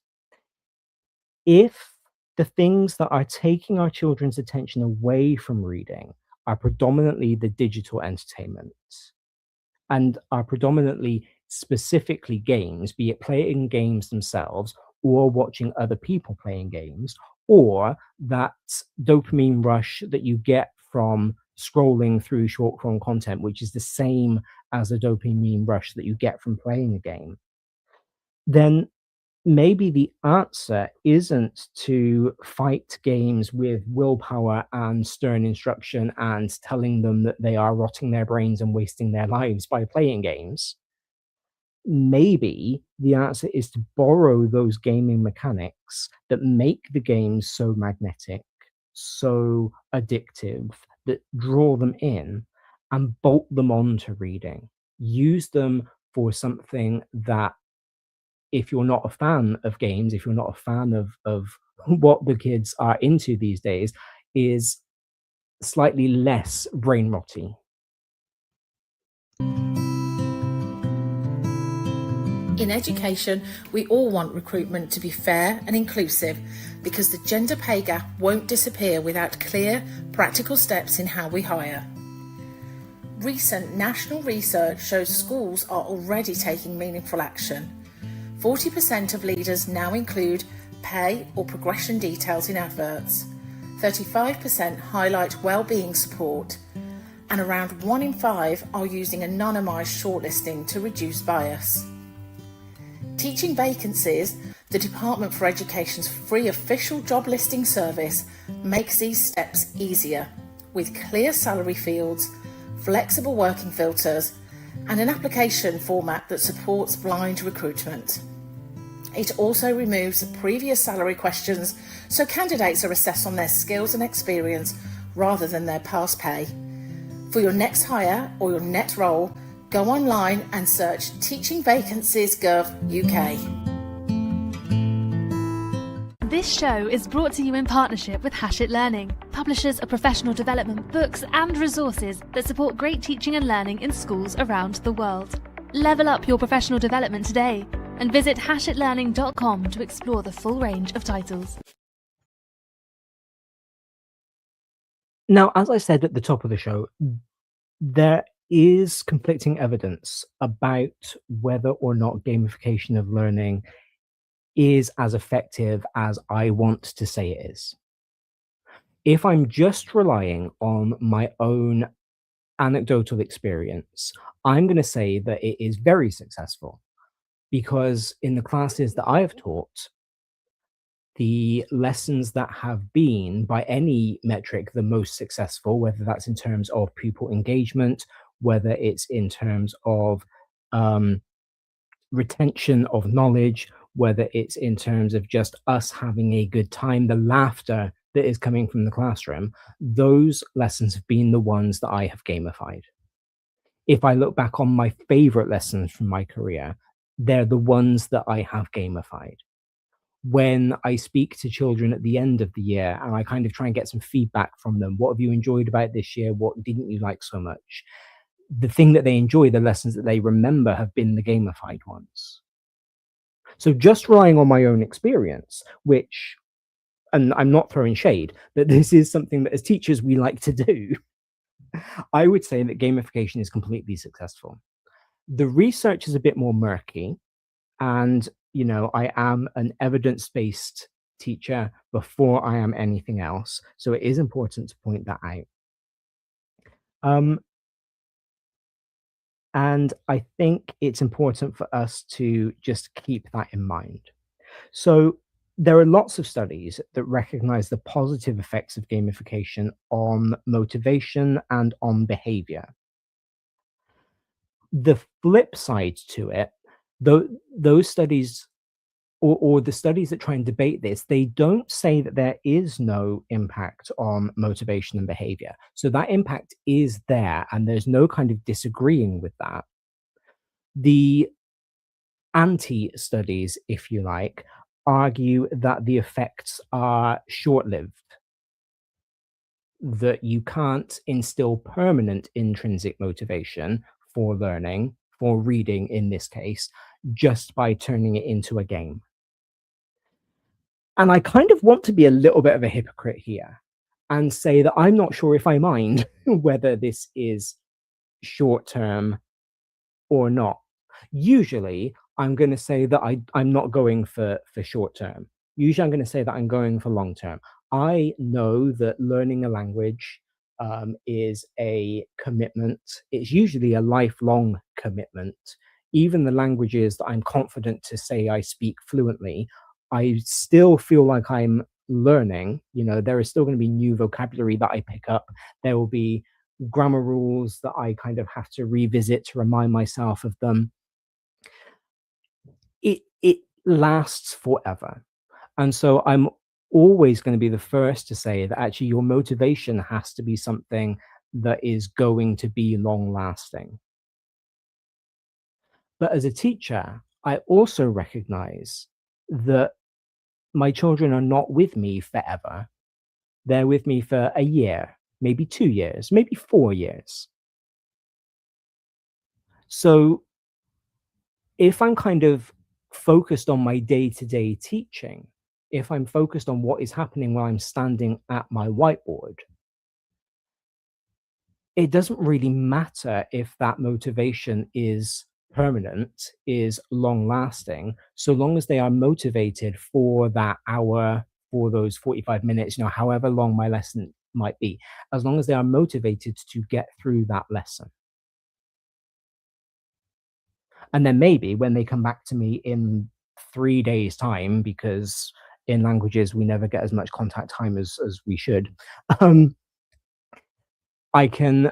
If the things that are taking our children's attention away from reading are predominantly the digital entertainment, and are predominantly specifically games, be it playing games themselves or watching other people playing games, or that dopamine rush that you get from scrolling through short form content, which is the same as the dopamine rush that you get from playing a game, then maybe the answer isn't to fight games with willpower and stern instruction and telling them that they are rotting their brains and wasting their lives by playing games. Maybe the answer is to borrow those gaming mechanics that make the games so magnetic, so addictive, that draw them in, and bolt them onto reading. Use them for something that, if you're not a fan of games, if you're not a fan of what the kids are into these days, is slightly less brain rotty. In education, we all want recruitment to be fair and inclusive because the gender pay gap won't disappear without clear, practical steps in how we hire. Recent national research shows schools are already taking meaningful action. 40% of leaders now include pay or progression details in adverts. 35% highlight well-being support, and around 1 in 5 are using anonymised shortlisting to reduce bias. Teaching vacancies, the Department for Education's free official job listing service, makes these steps easier with clear salary fields, flexible working filters, and an application format that supports blind recruitment. It also removes previous salary questions so candidates are assessed on their skills and experience rather than their past pay. For your next hire or your next role, go online and search Teaching Vacancies Gov UK. This show is brought to you in partnership with Hachette Learning, publishers of professional development books and resources that support great teaching and learning in schools around the world. Level up your professional development today and visit hachetlearning.com to explore the full range of titles. Now, as I said at the top of the show, there is conflicting evidence about whether or not gamification of learning is as effective as I want to say it is. If I'm just relying on my own anecdotal experience, I'm going to say that it is very successful, because in the classes that I have taught, the lessons that have been, by any metric, the most successful, whether that's in terms of pupil engagement, whether it's in terms of retention of knowledge, whether it's in terms of just us having a good time, the laughter that is coming from the classroom, those lessons have been the ones that I have gamified. If I look back on my favorite lessons from my career, they're the ones that I have gamified. When I speak to children at the end of the year and I kind of try and get some feedback from them, what have you enjoyed about this year? What didn't you like so much? The thing that they enjoy, the lessons that they remember, have been the gamified ones. So just relying on my own experience, which, and I'm not throwing shade, but this is something that as teachers we like to do, I would say that gamification is completely successful. The research is a bit more murky, and I am an evidence-based teacher before I am anything else, so it is important to point that out. And I think it's important for us to just keep that in mind. So there are lots of studies that recognize the positive effects of gamification on motivation and on behavior. The flip side to it, those studies, or the studies that try and debate this, they don't say that there is no impact on motivation and behavior. So that impact is there, and there's no kind of disagreeing with that. The anti-studies, if you like, argue that the effects are short-lived, that you can't instill permanent intrinsic motivation for learning, for reading in this case, just by turning it into a game. And I kind of want to be a little bit of a hypocrite here and say that I'm not sure if I mind whether this is short-term or not. Usually, I'm going to say that I'm not going for short-term. Usually, I'm going to say that I'm going for long-term. I know that learning a language is a commitment. It's usually a lifelong commitment. Even the languages that I'm confident to say I speak fluently, I still feel like I'm learning. There is still going to be new vocabulary that I pick up. There will be grammar rules that I kind of have to revisit to remind myself of them. It lasts forever. And so I'm always going to be the first to say that actually your motivation has to be something that is going to be long lasting. But as a teacher, I also recognize that my children are not with me forever. They're with me for a year, maybe 2 years, maybe 4 years. So if I'm kind of focused on my day-to-day teaching, if I'm focused on what is happening while I'm standing at my whiteboard, it doesn't really matter if that motivation is permanent, is long-lasting, so long as they are motivated for that hour, for those 45 minutes, however long my lesson might be, as long as they are motivated to get through that lesson. And then maybe when they come back to me in 3 days' time, because in languages we never get as much contact time as we should, I can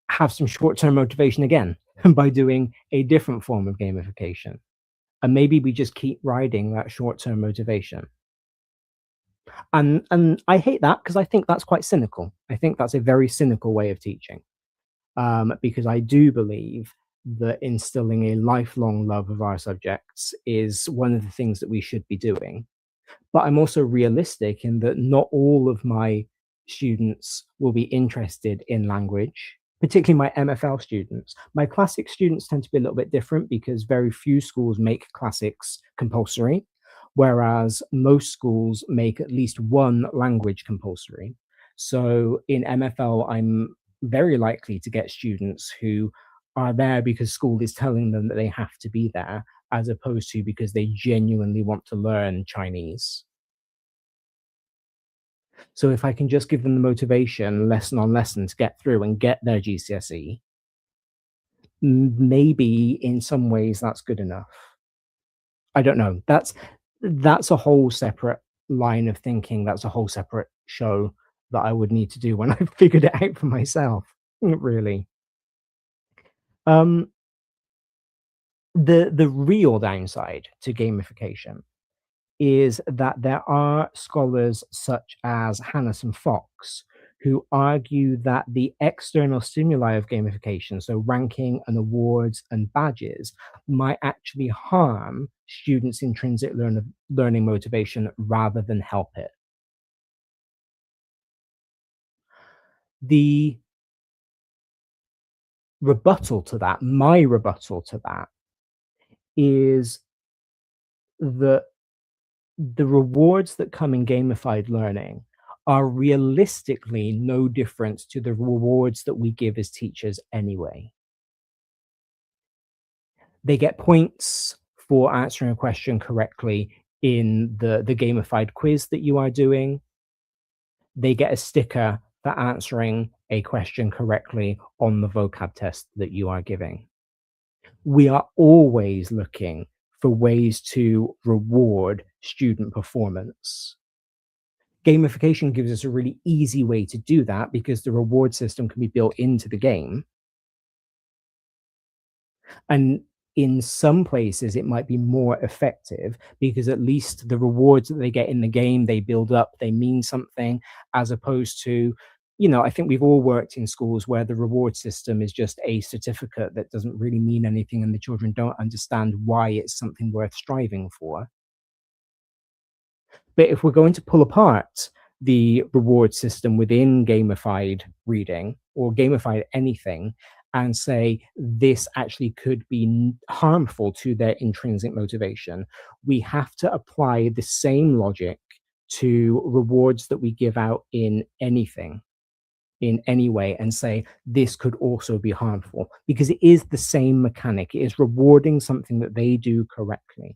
have some short-term motivation again by doing a different form of gamification. And maybe we just keep riding that short-term motivation. And I hate that because I think that's quite cynical. I think that's a very cynical way of teaching, because I do believe that instilling a lifelong love of our subjects is one of the things that we should be doing. But I'm also realistic in that not all of my students will be interested in language, particularly my MFL students. My classic students tend to be a little bit different because very few schools make classics compulsory, whereas most schools make at least one language compulsory. So in MFL, I'm very likely to get students who are there because school is telling them that they have to be there, as opposed to because they genuinely want to learn Chinese. So if I can just give them the motivation, lesson on lesson, to get through and get their GCSE, maybe in some ways that's good enough. I don't know. That's a whole separate line of thinking. That's a whole separate show that I would need to do when I've figured it out for myself, really. The real downside to gamification is that there are scholars such as Hannes and Fox who argue that the external stimuli of gamification, so ranking and awards and badges, might actually harm students' intrinsic learning motivation rather than help it. The rebuttal to that, my rebuttal to that, is that the rewards that come in gamified learning are realistically no different to the rewards that we give as teachers anyway. They get points for answering a question correctly in the gamified quiz that you are doing. They get a sticker for answering a question correctly on the vocab test that you are giving. We are always looking for ways to reward student performance. Gamification gives us a really easy way to do that because the reward system can be built into the game. And in some places, it might be more effective because at least the rewards that they get in the game, they build up, they mean something, as opposed to, I think we've all worked in schools where the reward system is just a certificate that doesn't really mean anything and the children don't understand why it's something worth striving for. But if we're going to pull apart the reward system within gamified reading or gamified anything and say this actually could be harmful to their intrinsic motivation, we have to apply the same logic to rewards that we give out in anything, in any way, and say this could also be harmful because it is the same mechanic. It is rewarding something that they do correctly.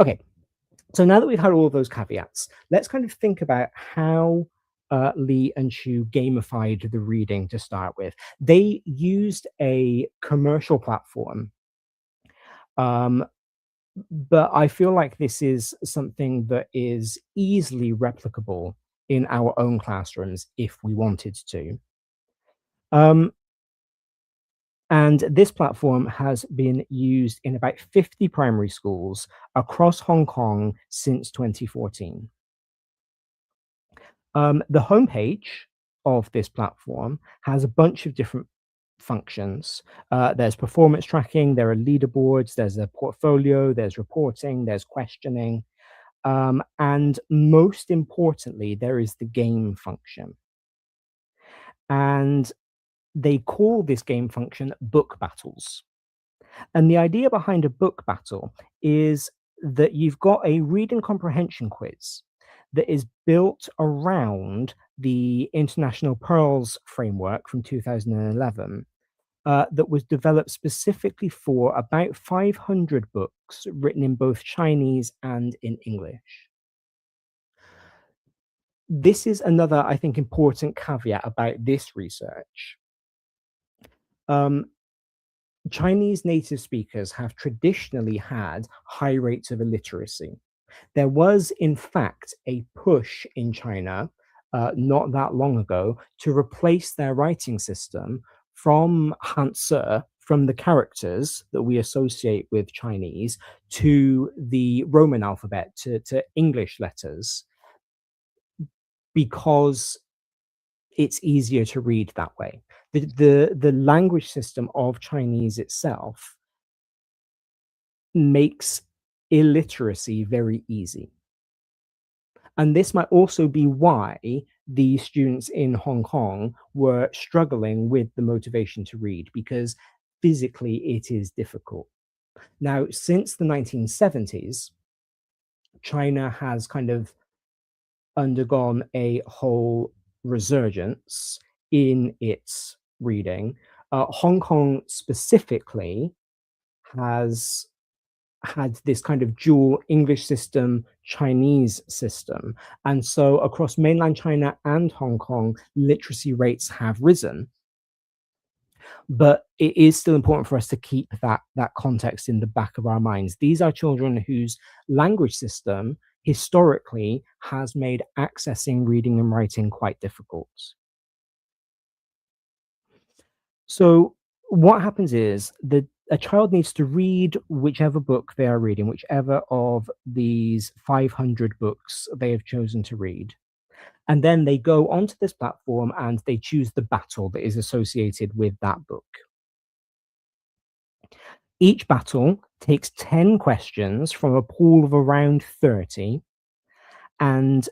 Okay, so now that we've had all of those caveats, let's kind of think about how Li and Chu gamified the reading to start with. They used a commercial platform, but I feel like this is something that is easily replicable in our own classrooms if we wanted to. And this platform has been used in about 50 primary schools across Hong Kong since 2014. The homepage of this platform has a bunch of different functions. There's performance tracking, there are leaderboards, there's a portfolio, there's reporting, there's questioning. And most importantly, there is the game function. And they call this game function book battles. And the idea behind a book battle is that you've got a reading comprehension quiz that is built around the International Pearls framework from 2011 that was developed specifically for about 500 books written in both Chinese and in English. This is another, I think, important caveat about this research. Chinese native speakers have traditionally had high rates of illiteracy. There was, in fact, a push in China not that long ago to replace their writing system from Hanzi, from the characters that we associate with Chinese, to the Roman alphabet, to English letters, because it's easier to read that way. The language system of Chinese itself makes illiteracy very easy. And this might also be why the students in Hong Kong were struggling with the motivation to read, because physically it is difficult. Now, since the 1970s, China has kind of undergone a whole resurgence in its reading. Hong Kong specifically has had this kind of dual English system, Chinese system. And so across mainland China and Hong Kong, literacy rates have risen. But it is still important for us to keep that context in the back of our minds. These are children whose language system historically has made accessing reading and writing quite difficult. So what happens is that a child needs to read whichever book they are reading, whichever of these 500 books they have chosen to read. And then they go onto this platform and they choose the battle that is associated with that book. Each battle takes 10 questions from a pool of around 30, and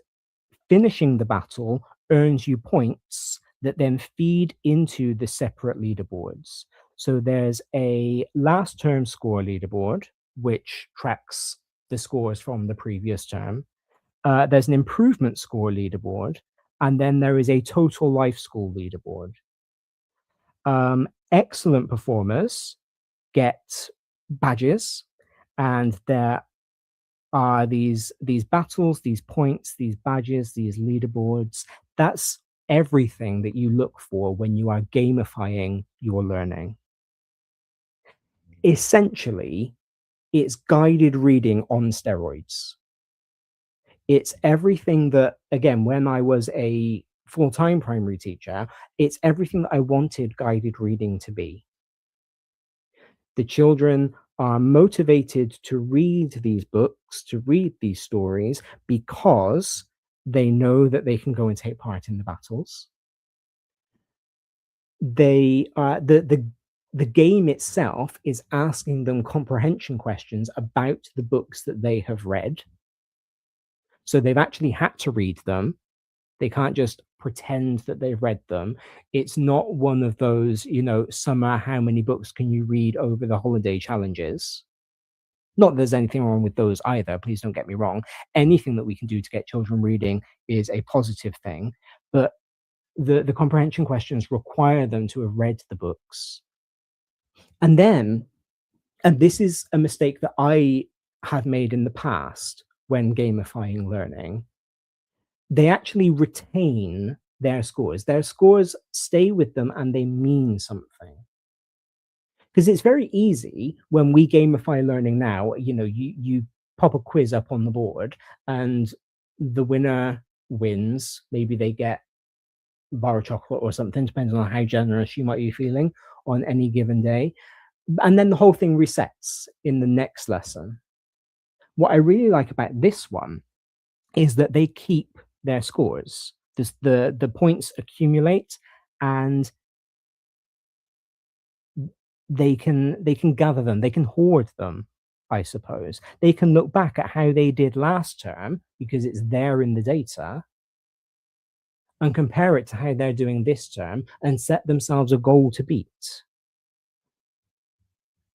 finishing the battle earns you points that then feed into the separate leaderboards. So there's a last term score leaderboard, which tracks the scores from the previous term. There's an improvement score leaderboard, and then there is a total life score leaderboard. Excellent performers get badges, and there are these battles, these points, these badges, these leaderboards. That's everything that you look for when you are gamifying your learning. Essentially, it's guided reading on steroids. It's everything that, again, when I was a full-time primary teacher, it's everything that I wanted guided reading to be. The children are motivated to read these books, to read these stories, because they know that they can go and take part in the battles. The game itself is asking them comprehension questions about the books that they have read. So they've actually had to read them. They can't just pretend that they've read them. It's not one of those, summer, how many books can you read over the holiday challenges? Not that there's anything wrong with those either. Please don't get me wrong. Anything that we can do to get children reading is a positive thing. But the comprehension questions require them to have read the books. And this is a mistake that I have made in the past when gamifying learning, they actually retain their scores. Their scores stay with them and they mean something. Because it's very easy when we gamify learning now, you pop a quiz up on the board and the winner wins. Maybe they get a bar of chocolate or something, depends on how generous you might be feeling on any given day. And then the whole thing resets in the next lesson. What I really like about this one is that they keep their scores. The points accumulate, and they can gather them, they can hoard them, I suppose. They can look back at how they did last term, because it's there in the data, and compare it to how they're doing this term and set themselves a goal to beat.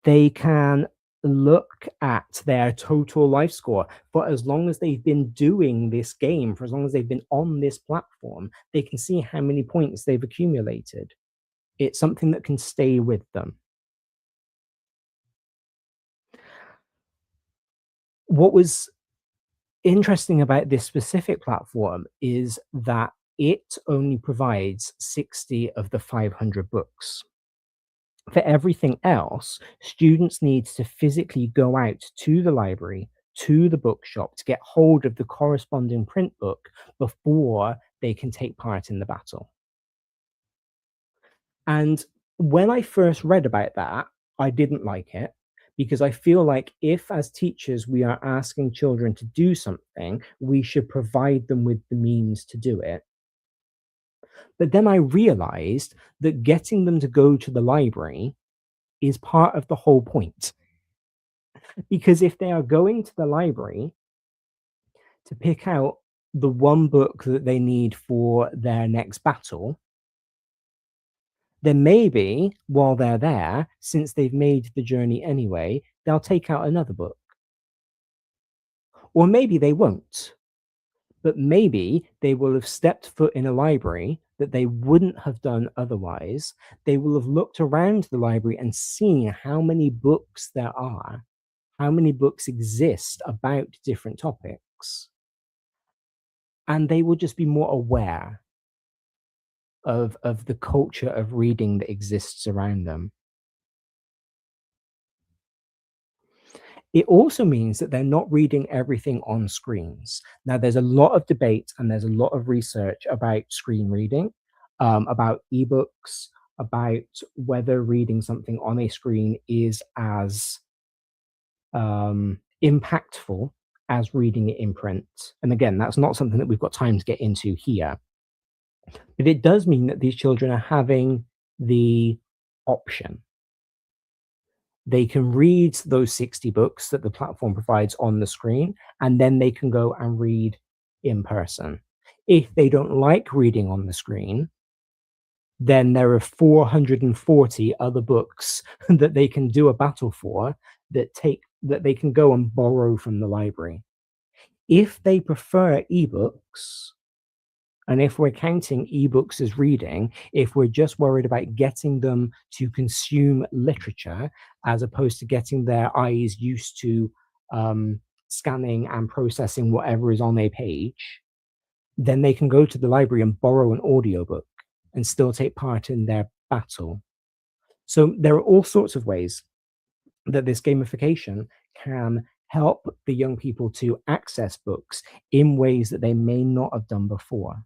They can look at their total life score for as long as they've been doing this game, for as long as they've been on this platform. They can see how many points they've accumulated. It's something that can stay with them. What was interesting about this specific platform is that it only provides 60 of the 500 books. For everything else, students need to physically go out to the library, to the bookshop, to get hold of the corresponding print book before they can take part in the battle. And when I first read about that, I didn't like it, because I feel like if, as teachers, we are asking children to do something, we should provide them with the means to do it. But then I realized that getting them to go to the library is part of the whole point. Because if they are going to the library to pick out the one book that they need for their next battle, then maybe while they're there, since they've made the journey anyway, they'll take out another book. Or maybe they won't. But maybe they will have stepped foot in a library that they wouldn't have done otherwise. They will have looked around the library and seen how many books there are, how many books exist about different topics. And they will just be more aware of the culture of reading that exists around them. It also means that they're not reading everything on screens. Now, there's a lot of debate and there's a lot of research about screen reading, about ebooks, about whether reading something on a screen is as impactful as reading it in print. And again, that's not something that we've got time to get into here. But it does mean that these children are having the option. They can read those 60 books that the platform provides on the screen, and then they can go and read in person. If they don't like reading on the screen, then there are 440 other books that they can do a battle for that they can go and borrow from the library. If they prefer ebooks, and if we're counting ebooks as reading, if we're just worried about getting them to consume literature as opposed to getting their eyes used to scanning and processing whatever is on a page, then they can go to the library and borrow an audiobook and still take part in their battle. So there are all sorts of ways that this gamification can help the young people to access books in ways that they may not have done before.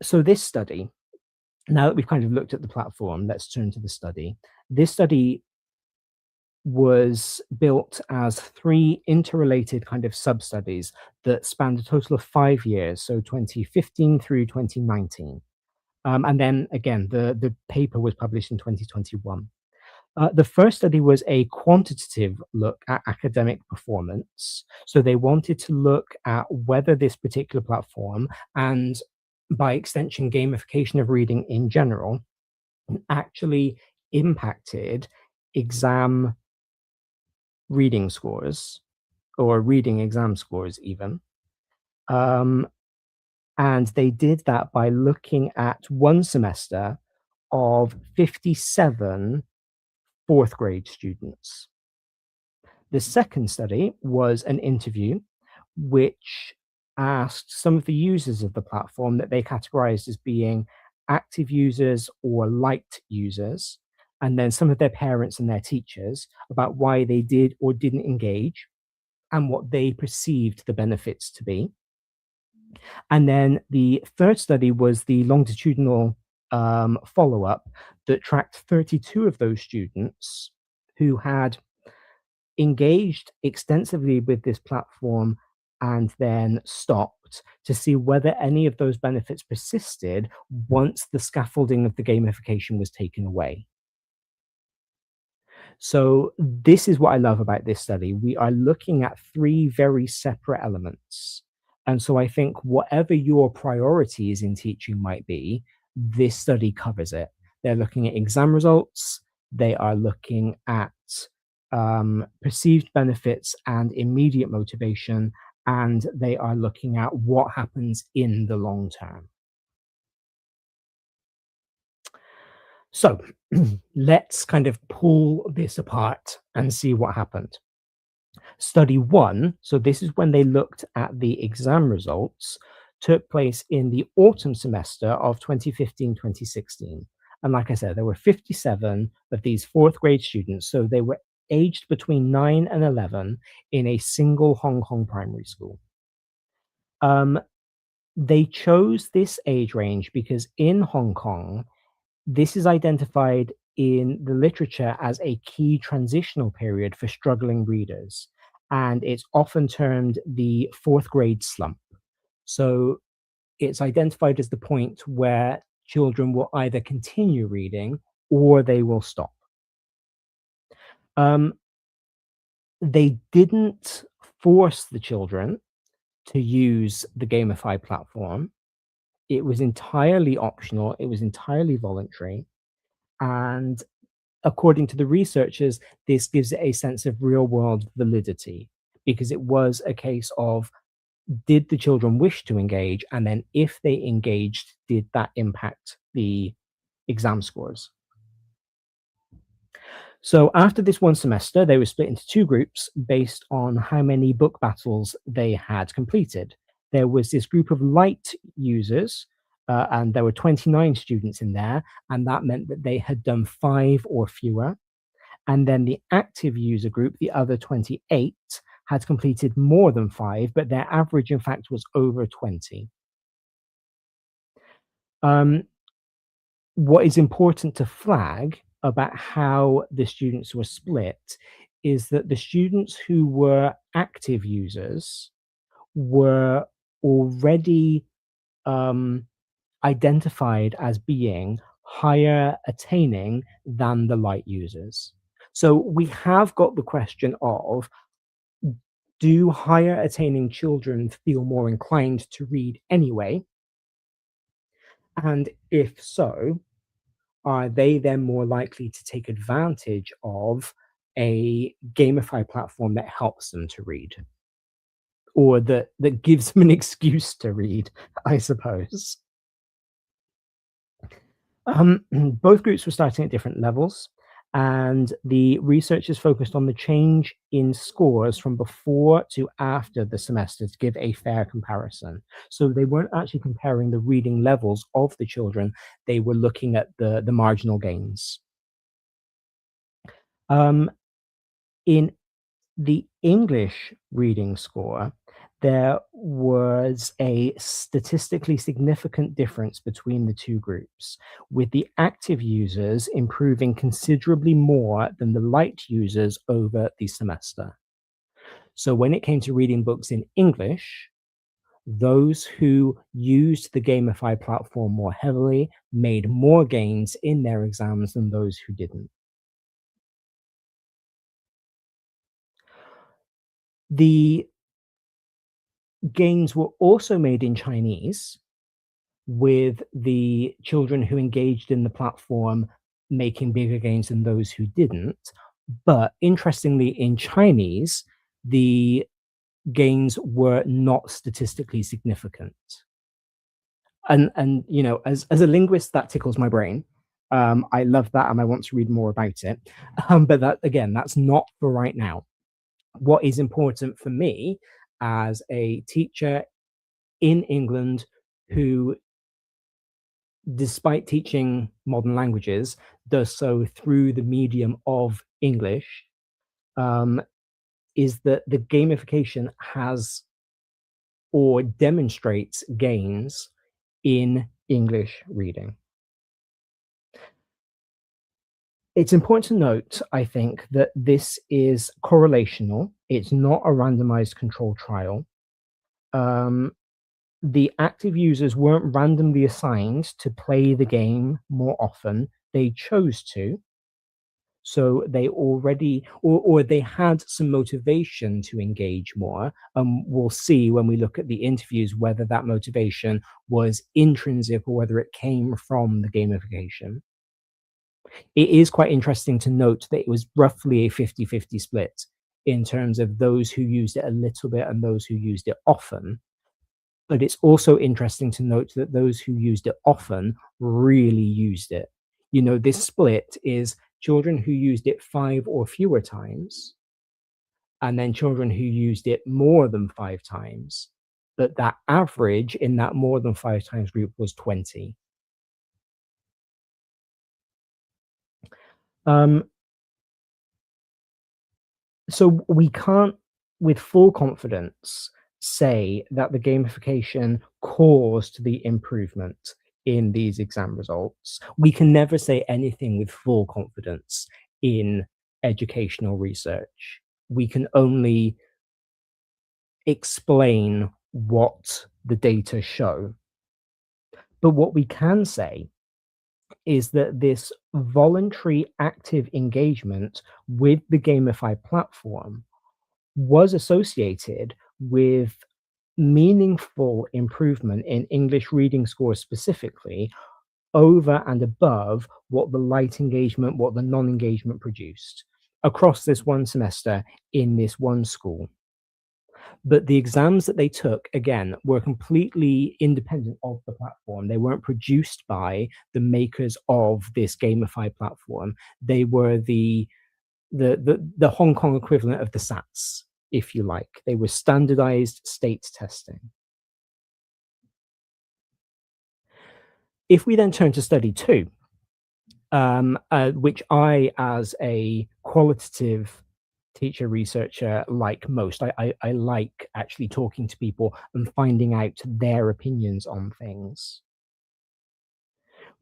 So this study, now that we've kind of looked at the platform, let's turn to the study. This study was built as 3 interrelated kind of sub-studies that spanned a total of 5 years, so 2015 through 2019. And then again, the paper was published in 2021. The first study was a quantitative look at academic performance. So they wanted to look at whether this particular platform, and by extension, gamification of reading in general, actually impacted exam reading scores or reading exam scores even. And they did that by looking at one semester of 57 fourth grade students. The second study was an interview which asked some of the users of the platform that they categorized as being active users or light users, and then some of their parents and their teachers about why they did or didn't engage and what they perceived the benefits to be. And then the third study was the longitudinal follow-up that tracked 32 of those students who had engaged extensively with this platform and then stopped to see whether any of those benefits persisted once the scaffolding of the gamification was taken away. So this is what I love about this study. We are looking at 3 very separate elements. And so I think whatever your priorities in teaching might be, this study covers it. They're looking at exam results, they are looking at perceived benefits and immediate motivation, and they are looking at what happens in the long term. So let's kind of pull this apart and see what happened. Study 1, so this is when they looked at the exam results, took place in the autumn semester of 2015-2016. And like I said, there were 57 of these fourth grade students. So they were aged between 9 and 11 in a single Hong Kong primary school. They chose this age range because in Hong Kong, this is identified in the literature as a key transitional period for struggling readers. And it's often termed the fourth grade slump. So it's identified as the point where children will either continue reading or they will stop. They didn't force the children to use the Gamified platform. It was entirely optional. It was entirely voluntary. And according to the researchers, this gives it a sense of real world validity because it was a case of, did the children wish to engage? And then if they engaged, did that impact the exam scores? So after this one semester, they were split into 2 groups based on how many book battles they had completed. There was this group of light users, and there were 29 students in there, and that meant that they had done 5 or fewer. And then the active user group, the other 28, had completed more than 5, but their average, in fact, was over 20. What is important to flag about how the students were split is that the students who were active users were already identified as being higher attaining than the light users. So we have got the question of, do higher attaining children feel more inclined to read anyway? And if so, are they then more likely to take advantage of a gamified platform that helps them to read? Or that gives them an excuse to read, I suppose. Both groups were starting at different levels, and the researchers focused on the change in scores from before to after the semester to give a fair comparison. So they weren't actually comparing the reading levels of the children, they were looking at the marginal gains. In the English reading score, there was a statistically significant difference between the two groups, with the active users improving considerably more than the light users over the semester. So when it came to reading books in English, those who used the gamified platform more heavily made more gains in their exams than those who didn't. The gains were also made in Chinese, with the children who engaged in the platform making bigger gains than those who didn't. But interestingly, in Chinese, the gains were not statistically significant. And you know, as a linguist, that tickles my brain. I love that, and I want to read more about it. But that, again, that's not for right now. What is important for me as a teacher in England who, despite teaching modern languages, does so through the medium of English, is that the gamification has or demonstrates gains in English reading. It's important to note, I think, that this is correlational. It's not a randomized control trial. The active users weren't randomly assigned to play the game more often. They chose to. So they already, or they had some motivation to engage more. We'll see when we look at the interviews whether that motivation was intrinsic or whether it came from the gamification. It is quite interesting to note that it was roughly a 50-50 split in terms of those who used it a little bit and those who used it often. But it's also interesting to note that those who used it often really used it. You know, this split is children who used it 5 or fewer times, and then children who used it more than 5 times. But that average in that more than 5 times group was 20. So we can't, with full confidence, say that the gamification caused the improvement in these exam results. We can never say anything with full confidence in educational research. We can only explain what the data show. But what we can say is that this voluntary active engagement with the gamified platform was associated with meaningful improvement in English reading scores specifically over and above what the light engagement, what the non-engagement produced across this one semester in this one school. But the exams that they took, again, were completely independent of the platform. They weren't produced by the makers of this gamified platform. They were the Hong Kong equivalent of the SATs, if you like. They were standardized state testing. If we then turn to study 2, which I, as a qualitative teacher researcher, like most, I like actually talking to people and finding out their opinions on things.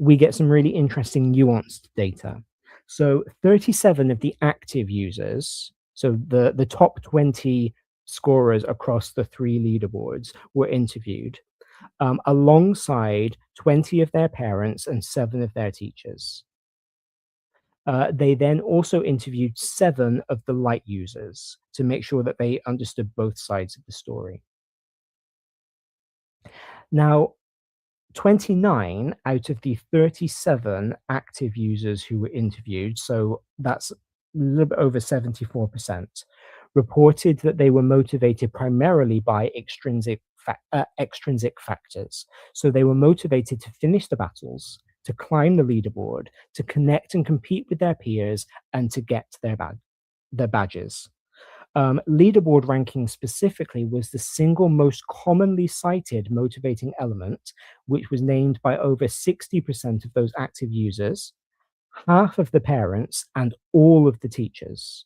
we get some really interesting nuanced data. So 37 of the active users, so the top 20 scorers across the 3 leaderboards, were interviewed alongside 20 of their parents and 7 of their teachers. They then also interviewed 7 of the light users to make sure that they understood both sides of the story. Now, 29 out of the 37 active users who were interviewed, so that's a little bit over 74%, reported that they were motivated primarily by extrinsic factors. So they were motivated to finish the battles, to climb the leaderboard, to connect and compete with their peers, and to get their badges. Leaderboard ranking specifically was the single most commonly cited motivating element, which was named by over 60% of those active users, half of the parents, and all of the teachers.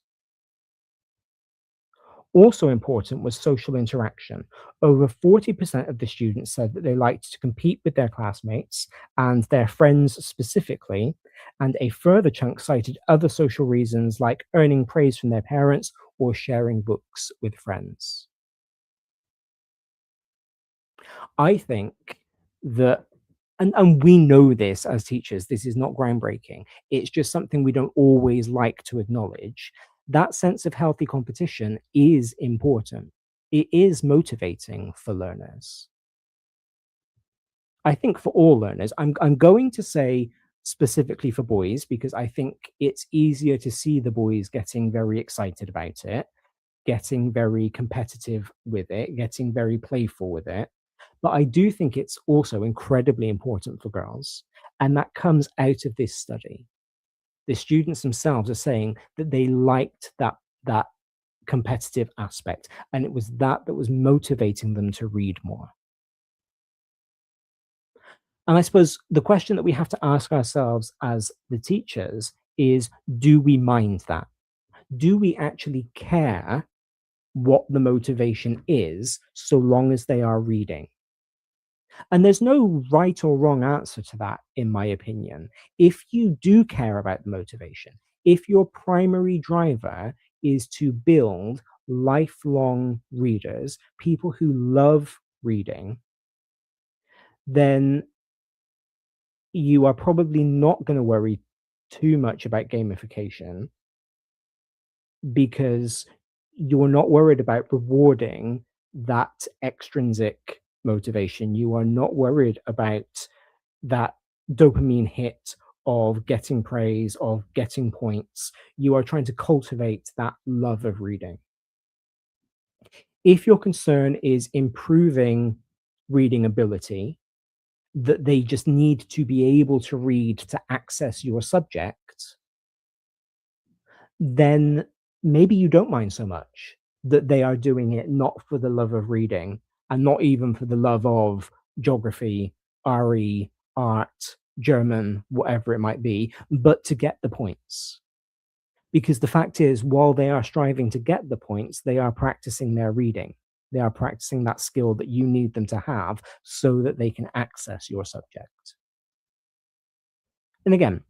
Also important was social interaction. Over 40% of the students said that they liked to compete with their classmates and their friends specifically, and a further chunk cited other social reasons like earning praise from their parents or sharing books with friends. I think that, and we know this as teachers, this is not groundbreaking. It's just something we don't always like to acknowledge. That sense of healthy competition is important. It is motivating for learners. I think for all learners, I'm going to say specifically for boys, because I think it's easier to see the boys getting very excited about it, getting very competitive with it, getting very playful with it. But I do think it's also incredibly important for girls. And that comes out of this study. The students themselves are saying that they liked that competitive aspect, and it was that was motivating them to read more. And I suppose the question that we have to ask ourselves as the teachers is, do we mind that? Do we actually care what the motivation is, so long as they are reading? And there's no right or wrong answer to that, in my opinion. If you do care about the motivation, if your primary driver is to build lifelong readers, people who love reading, then you are probably not going to worry too much about gamification, because you're not worried about rewarding that extrinsic motivation. You are not worried about that dopamine hit of getting praise, of getting points. You are trying to cultivate that love of reading. If your concern is improving reading ability, that they just need to be able to read to access your subject, then maybe you don't mind so much that they are doing it not for the love of reading, and not even for the love of geography, RE, art, German, whatever it might be, but to get the points. Because the fact is, while they are striving to get the points, they are practicing their reading. They are practicing that skill that you need them to have so that they can access your subject. And again,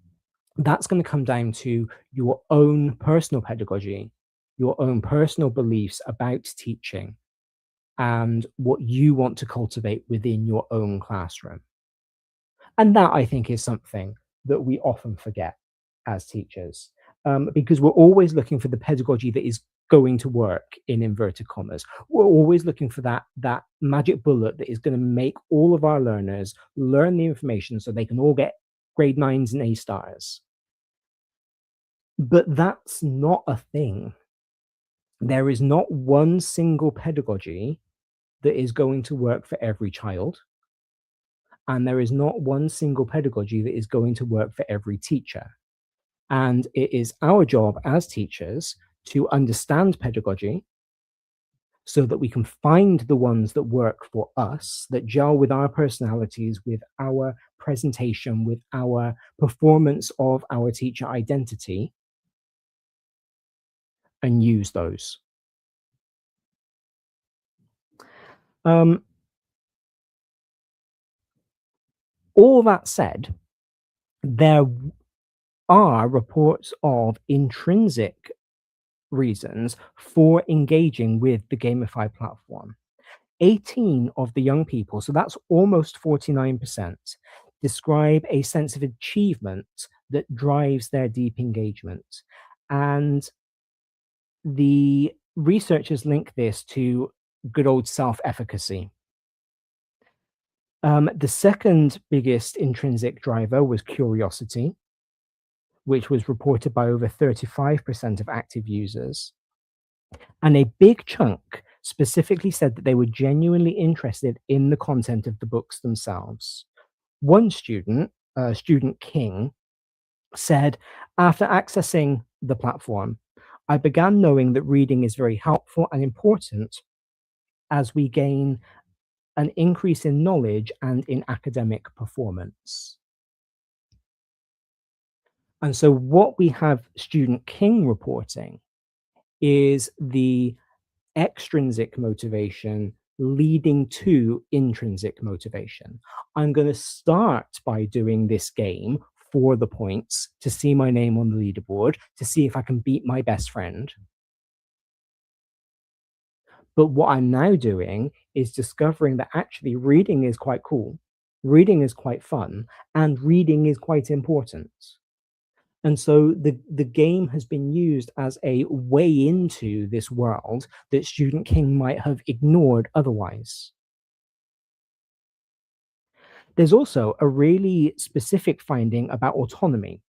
that's going to come down to your own personal pedagogy, your own personal beliefs about teaching, and what you want to cultivate within your own classroom. And that, I think, is something that we often forget as teachers, because we're always looking for the pedagogy that is going to work, in inverted commas. We're always looking for that magic bullet that is going to make all of our learners learn the information so they can all get grade 9s and A stars. But that's not a thing. There is not one single pedagogy that is going to work for every child. And there is not one single pedagogy that is going to work for every teacher. And it is our job as teachers to understand pedagogy so that we can find the ones that work for us, that gel with our personalities, with our presentation, with our performance of our teacher identity, and use those. All that said, There are reports of intrinsic reasons for engaging with the Gamified platform. 18 of the young people, so that's almost 49%, describe a sense of achievement that drives their deep engagement. And the researchers link this to good old self-efficacy. The second biggest intrinsic driver was curiosity, which was reported by over 35% of active users. And a big chunk specifically said that they were genuinely interested in the content of the books themselves. One student, Student King, said, after accessing the platform, I began knowing that reading is very helpful and important as we gain an increase in knowledge and in academic performance. And so what we have Student King reporting is the extrinsic motivation leading to intrinsic motivation. I'm going to start by doing this game for the points, to see my name on the leaderboard, to see if I can beat my best friend. But what I'm now doing is discovering that actually reading is quite cool, reading is quite fun, and reading is quite important. And so the game has been used as a way into this world that Student King might have ignored otherwise. There's also a really specific finding about autonomy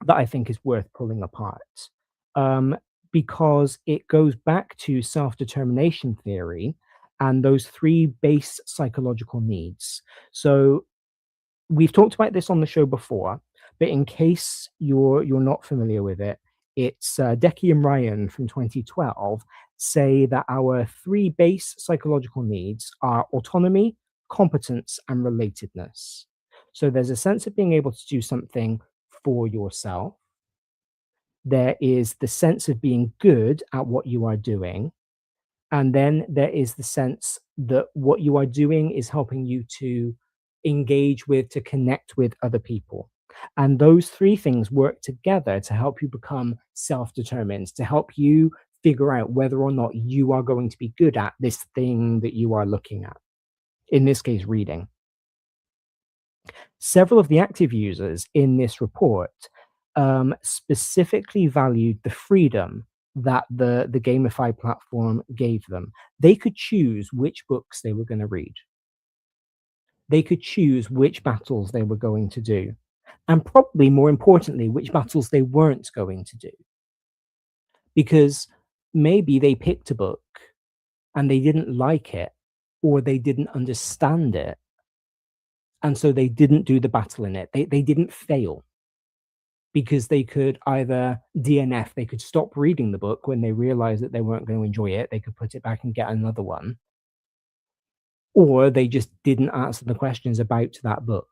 that I think is worth pulling apart, because it goes back to self-determination theory and those three base psychological needs. So we've talked about this on the show before, but in case you're not familiar with it, it's Decky and Ryan from 2012 say that our three base psychological needs are autonomy, competence, and relatedness. So there's a sense of being able to do something for yourself. There is the sense of being good at what you are doing. And then there is the sense that what you are doing is helping you to engage with, to connect with other people. And those three things work together to help you become self-determined, to help you figure out whether or not you are going to be good at this thing that you are looking at. In this case, reading. Several of the active users in this report specifically valued the freedom that the Gamified platform gave them. They could choose which books they were going to read. They could choose which battles they were going to do. And probably more importantly, which battles they weren't going to do. Because maybe they picked a book and they didn't like it, or they didn't understand it. And so they didn't do the battle in it. They didn't fail. Because they could either DNF, they could stop reading the book when they realized that they weren't going to enjoy it. They could put it back and get another one. Or they just didn't answer the questions about that book.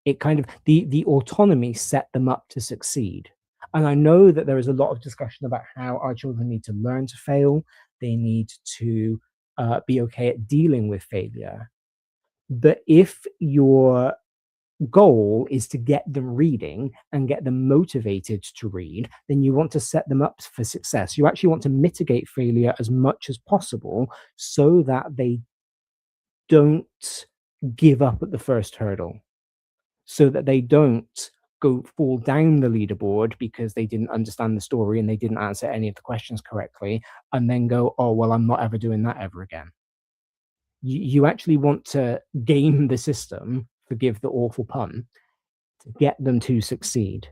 It kind of, the autonomy set them up to succeed. And I know that there is a lot of discussion about how our children need to learn to fail. They need to be okay at dealing with failure. But if your goal is to get them reading and get them motivated to read, then you want to set them up for success. You actually want to mitigate failure as much as possible so that they don't give up at the first hurdle, so that they don't fall down the leaderboard because they didn't understand the story and they didn't answer any of the questions correctly, and then go, oh, well, I'm not ever doing that ever again. You actually want to game the system, forgive the awful pun, to get them to succeed.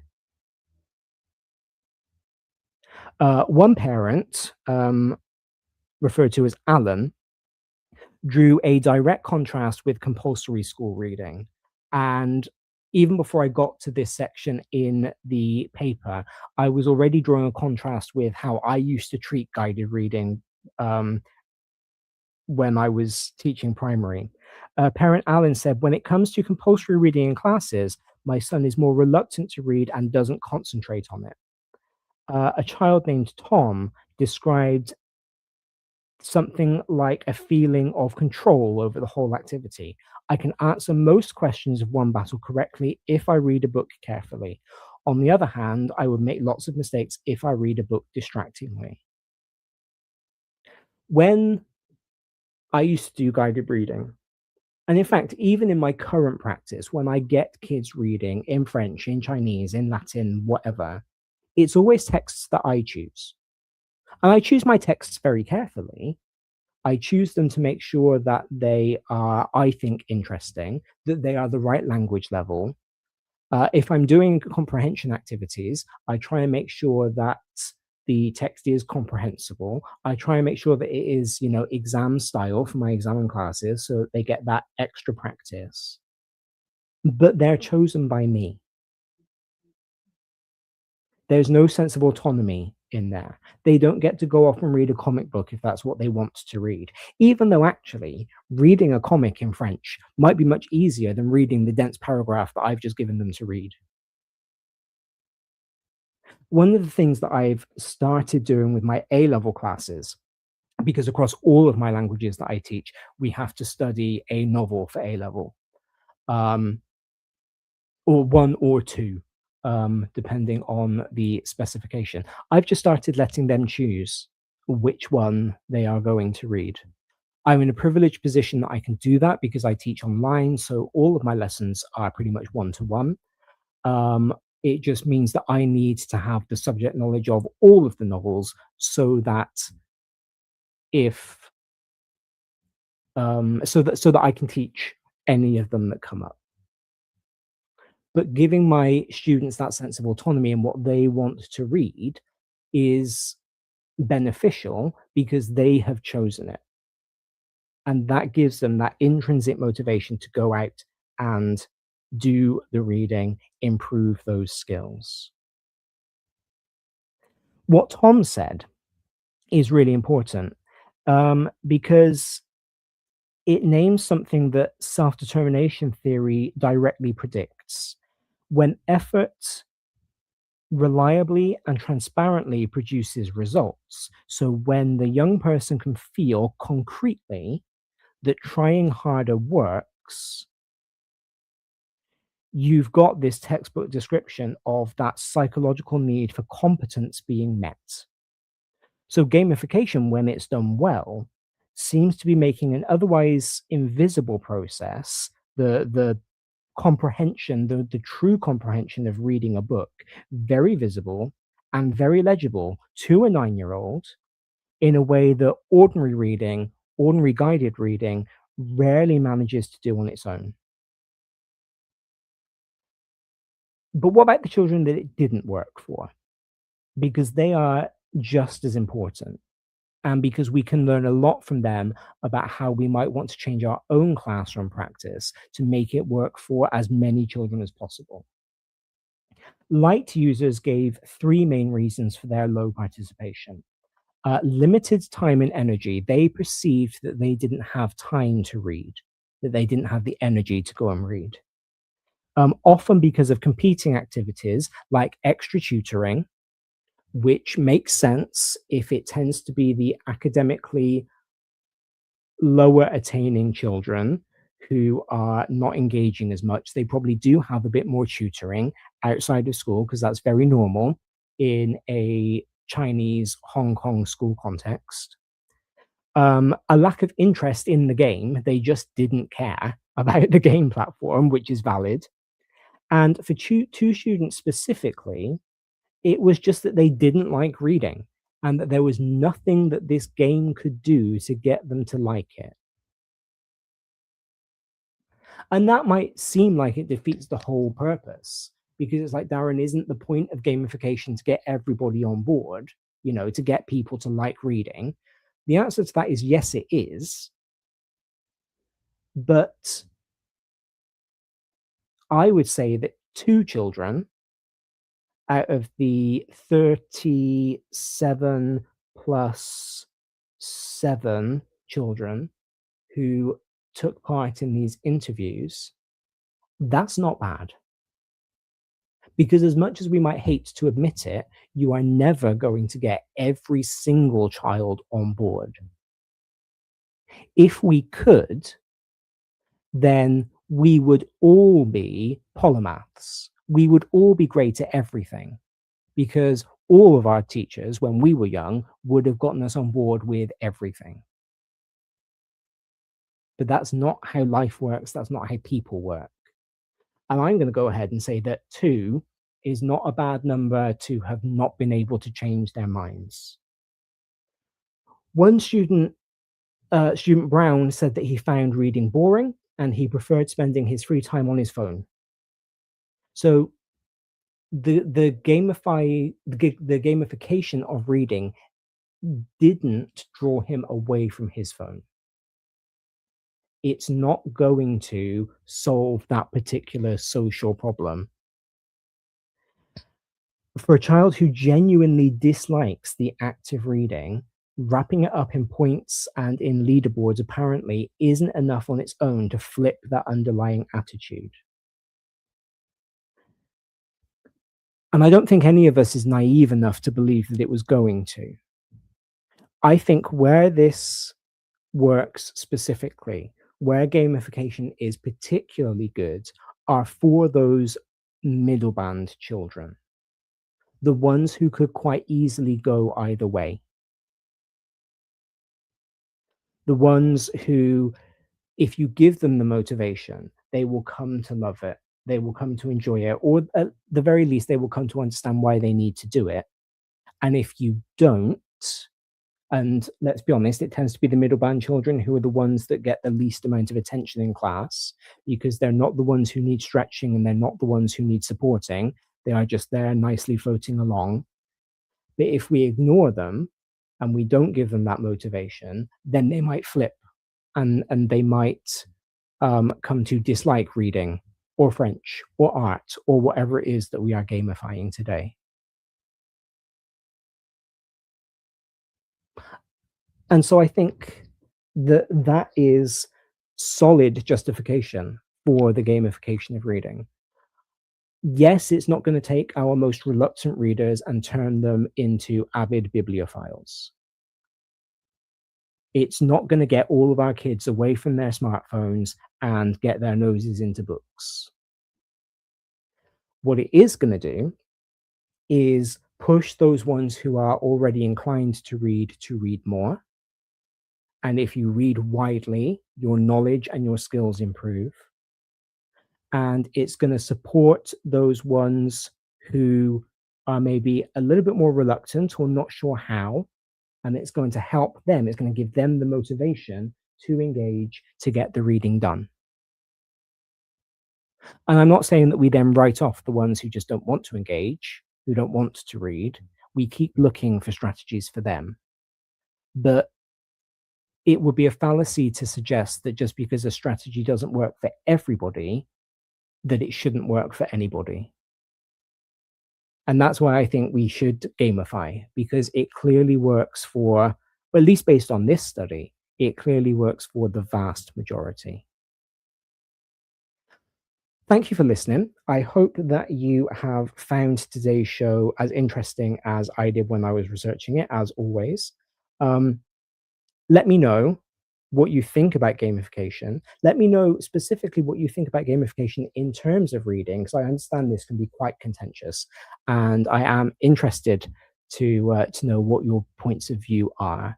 One parent, referred to as Alan, drew a direct contrast with compulsory school reading. And even before I got to this section in the paper, I was already drawing a contrast with how I used to treat guided reading when I was teaching primary. Parent Alan said, when it comes to compulsory reading in classes, my son is more reluctant to read and doesn't concentrate on it. A child named Tom described something like a feeling of control over the whole activity. I can answer most questions of one battle correctly if I read a book carefully. On the other hand, I would make lots of mistakes if I read a book distractingly. When I used to do guided reading, and in fact, even in my current practice, when I get kids reading in French, in Chinese, in Latin, whatever, it's always texts that I choose. And I choose my texts very carefully. I choose them to make sure that they are, I think, interesting, that they are the right language level. If I'm doing comprehension activities, I try and make sure that the text is comprehensible. I try and make sure that it is, exam style for my exam classes so that they get that extra practice. But they're chosen by me. There's no sense of autonomy in there. They don't get to go off and read a comic book if that's what they want to read, even though actually reading a comic in French might be much easier than reading the dense paragraph that I've just given them to read. One of the things that I've started doing with my A-level classes, because across all of my languages that I teach, we have to study a novel for A-level, or one or two, depending on the specification. I've just started letting them choose which one they are going to read. I'm in a privileged position that I can do that because I teach online, so all of my lessons are pretty much one-to-one. It just means that I need to have the subject knowledge of all of the novels so that so that I can teach any of them that come up. But giving my students that sense of autonomy and what they want to read is beneficial because they have chosen it. And that gives them that intrinsic motivation to go out and do the reading, improve those skills. What Tom said is really important because it names something that self-determination theory directly predicts. When effort reliably and transparently produces results, so when the young person can feel concretely that trying harder works, you've got this textbook description of that psychological need for competence being met. So gamification, when it's done well, seems to be making an otherwise invisible process, the comprehension, the true comprehension of reading a book, very visible and very legible to a 9-year-old in a way that ordinary reading, ordinary guided reading, rarely manages to do on its own. But what about the children that it didn't work for? Because they are just as important. And because we can learn a lot from them about how we might want to change our own classroom practice to make it work for as many children as possible. Light users gave 3 main reasons for their low participation. Limited time and energy. They perceived that they didn't have time to read, that they didn't have the energy to go and read. Often because of competing activities like extra tutoring, which makes sense if it tends to be the academically lower attaining children who are not engaging as much. They probably do have a bit more tutoring outside of school because that's very normal in a Chinese Hong Kong school context. A lack of interest in the game. They just didn't care about the game platform, which is valid. And for two students specifically, it was just that they didn't like reading and that there was nothing that this game could do to get them to like it. And that might seem like it defeats the whole purpose because it's like, Darren, isn't the point of gamification to get everybody on board, to get people to like reading? The answer to that is yes, it is. But I would say that 2 children out of the 37 plus 7 children who took part in these interviews, that's not bad. Because as much as we might hate to admit it, you are never going to get every single child on board. If we could, then we would all be polymaths. We would all be great at everything, because all of our teachers, when we were young, would have gotten us on board with everything. But that's not how life works. That's not how people work. And I'm going to go ahead and say that 2 is not a bad number to have not been able to change their minds. One student, Student Brown, said that he found reading boring and he preferred spending his free time on his phone. So the gamification of reading didn't draw him away from his phone. It's not going to solve that particular social problem. For a child who genuinely dislikes the act of reading, wrapping it up in points and in leaderboards apparently isn't enough on its own to flip that underlying attitude. And I don't think any of us is naive enough to believe that it was going to. I think where this works specifically, where gamification is particularly good, are for those middle band children, the ones who could quite easily go either way. The ones who, if you give them the motivation, they will come to love it. They will come to enjoy it, or at the very least, they will come to understand why they need to do it. And if you don't, and let's be honest, it tends to be the middle band children who are the ones that get the least amount of attention in class, because they're not the ones who need stretching and they're not the ones who need supporting. They are just there nicely floating along. But if we ignore them and we don't give them that motivation, then they might flip and they might come to dislike reading or French or art or whatever it is that we are gamifying today. And so I think that that is solid justification for the gamification of reading. Yes, it's not going to take our most reluctant readers and turn them into avid bibliophiles. It's not going to get all of our kids away from their smartphones and get their noses into books. What it is going to do is push those ones who are already inclined to read more. And if you read widely, your knowledge and your skills improve. And it's going to support those ones who are maybe a little bit more reluctant or not sure how. And it's going to help them. It's going to give them the motivation to engage, to get the reading done. And I'm not saying that we then write off the ones who just don't want to engage, who don't want to read. We keep looking for strategies for them. But it would be a fallacy to suggest that just because a strategy doesn't work for everybody, that it shouldn't work for anybody. And that's why I think we should gamify, because it clearly works for, well, at least based on this study, it clearly works for the vast majority. Thank you for listening. I hope that you have found today's show as interesting as I did when I was researching it, as always. Let me know what you think about gamification. Let me know specifically what you think about gamification in terms of reading, because I understand this can be quite contentious, and I am interested to know what your points of view are.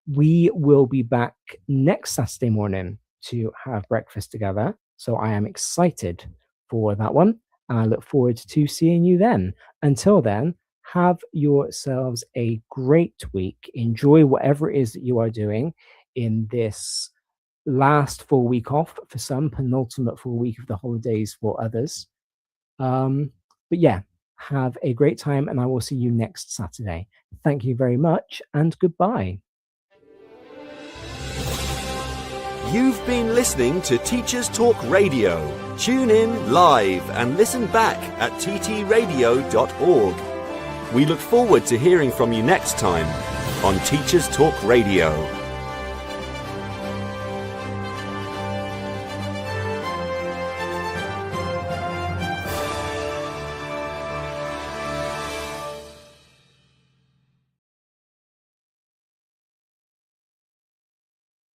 We will be back next Saturday morning to have breakfast together, so I am excited for that one, and I look forward to seeing you then. Until then, have yourselves a great week. Enjoy whatever it is that you are doing in this last full week off for some, penultimate full week of the holidays for others. But yeah, have a great time, and I will see you next Saturday. Thank you very much, and goodbye. You've been listening to Teachers Talk Radio. Tune in live and listen back at ttradio.org. We look forward to hearing from you next time on Teachers Talk Radio.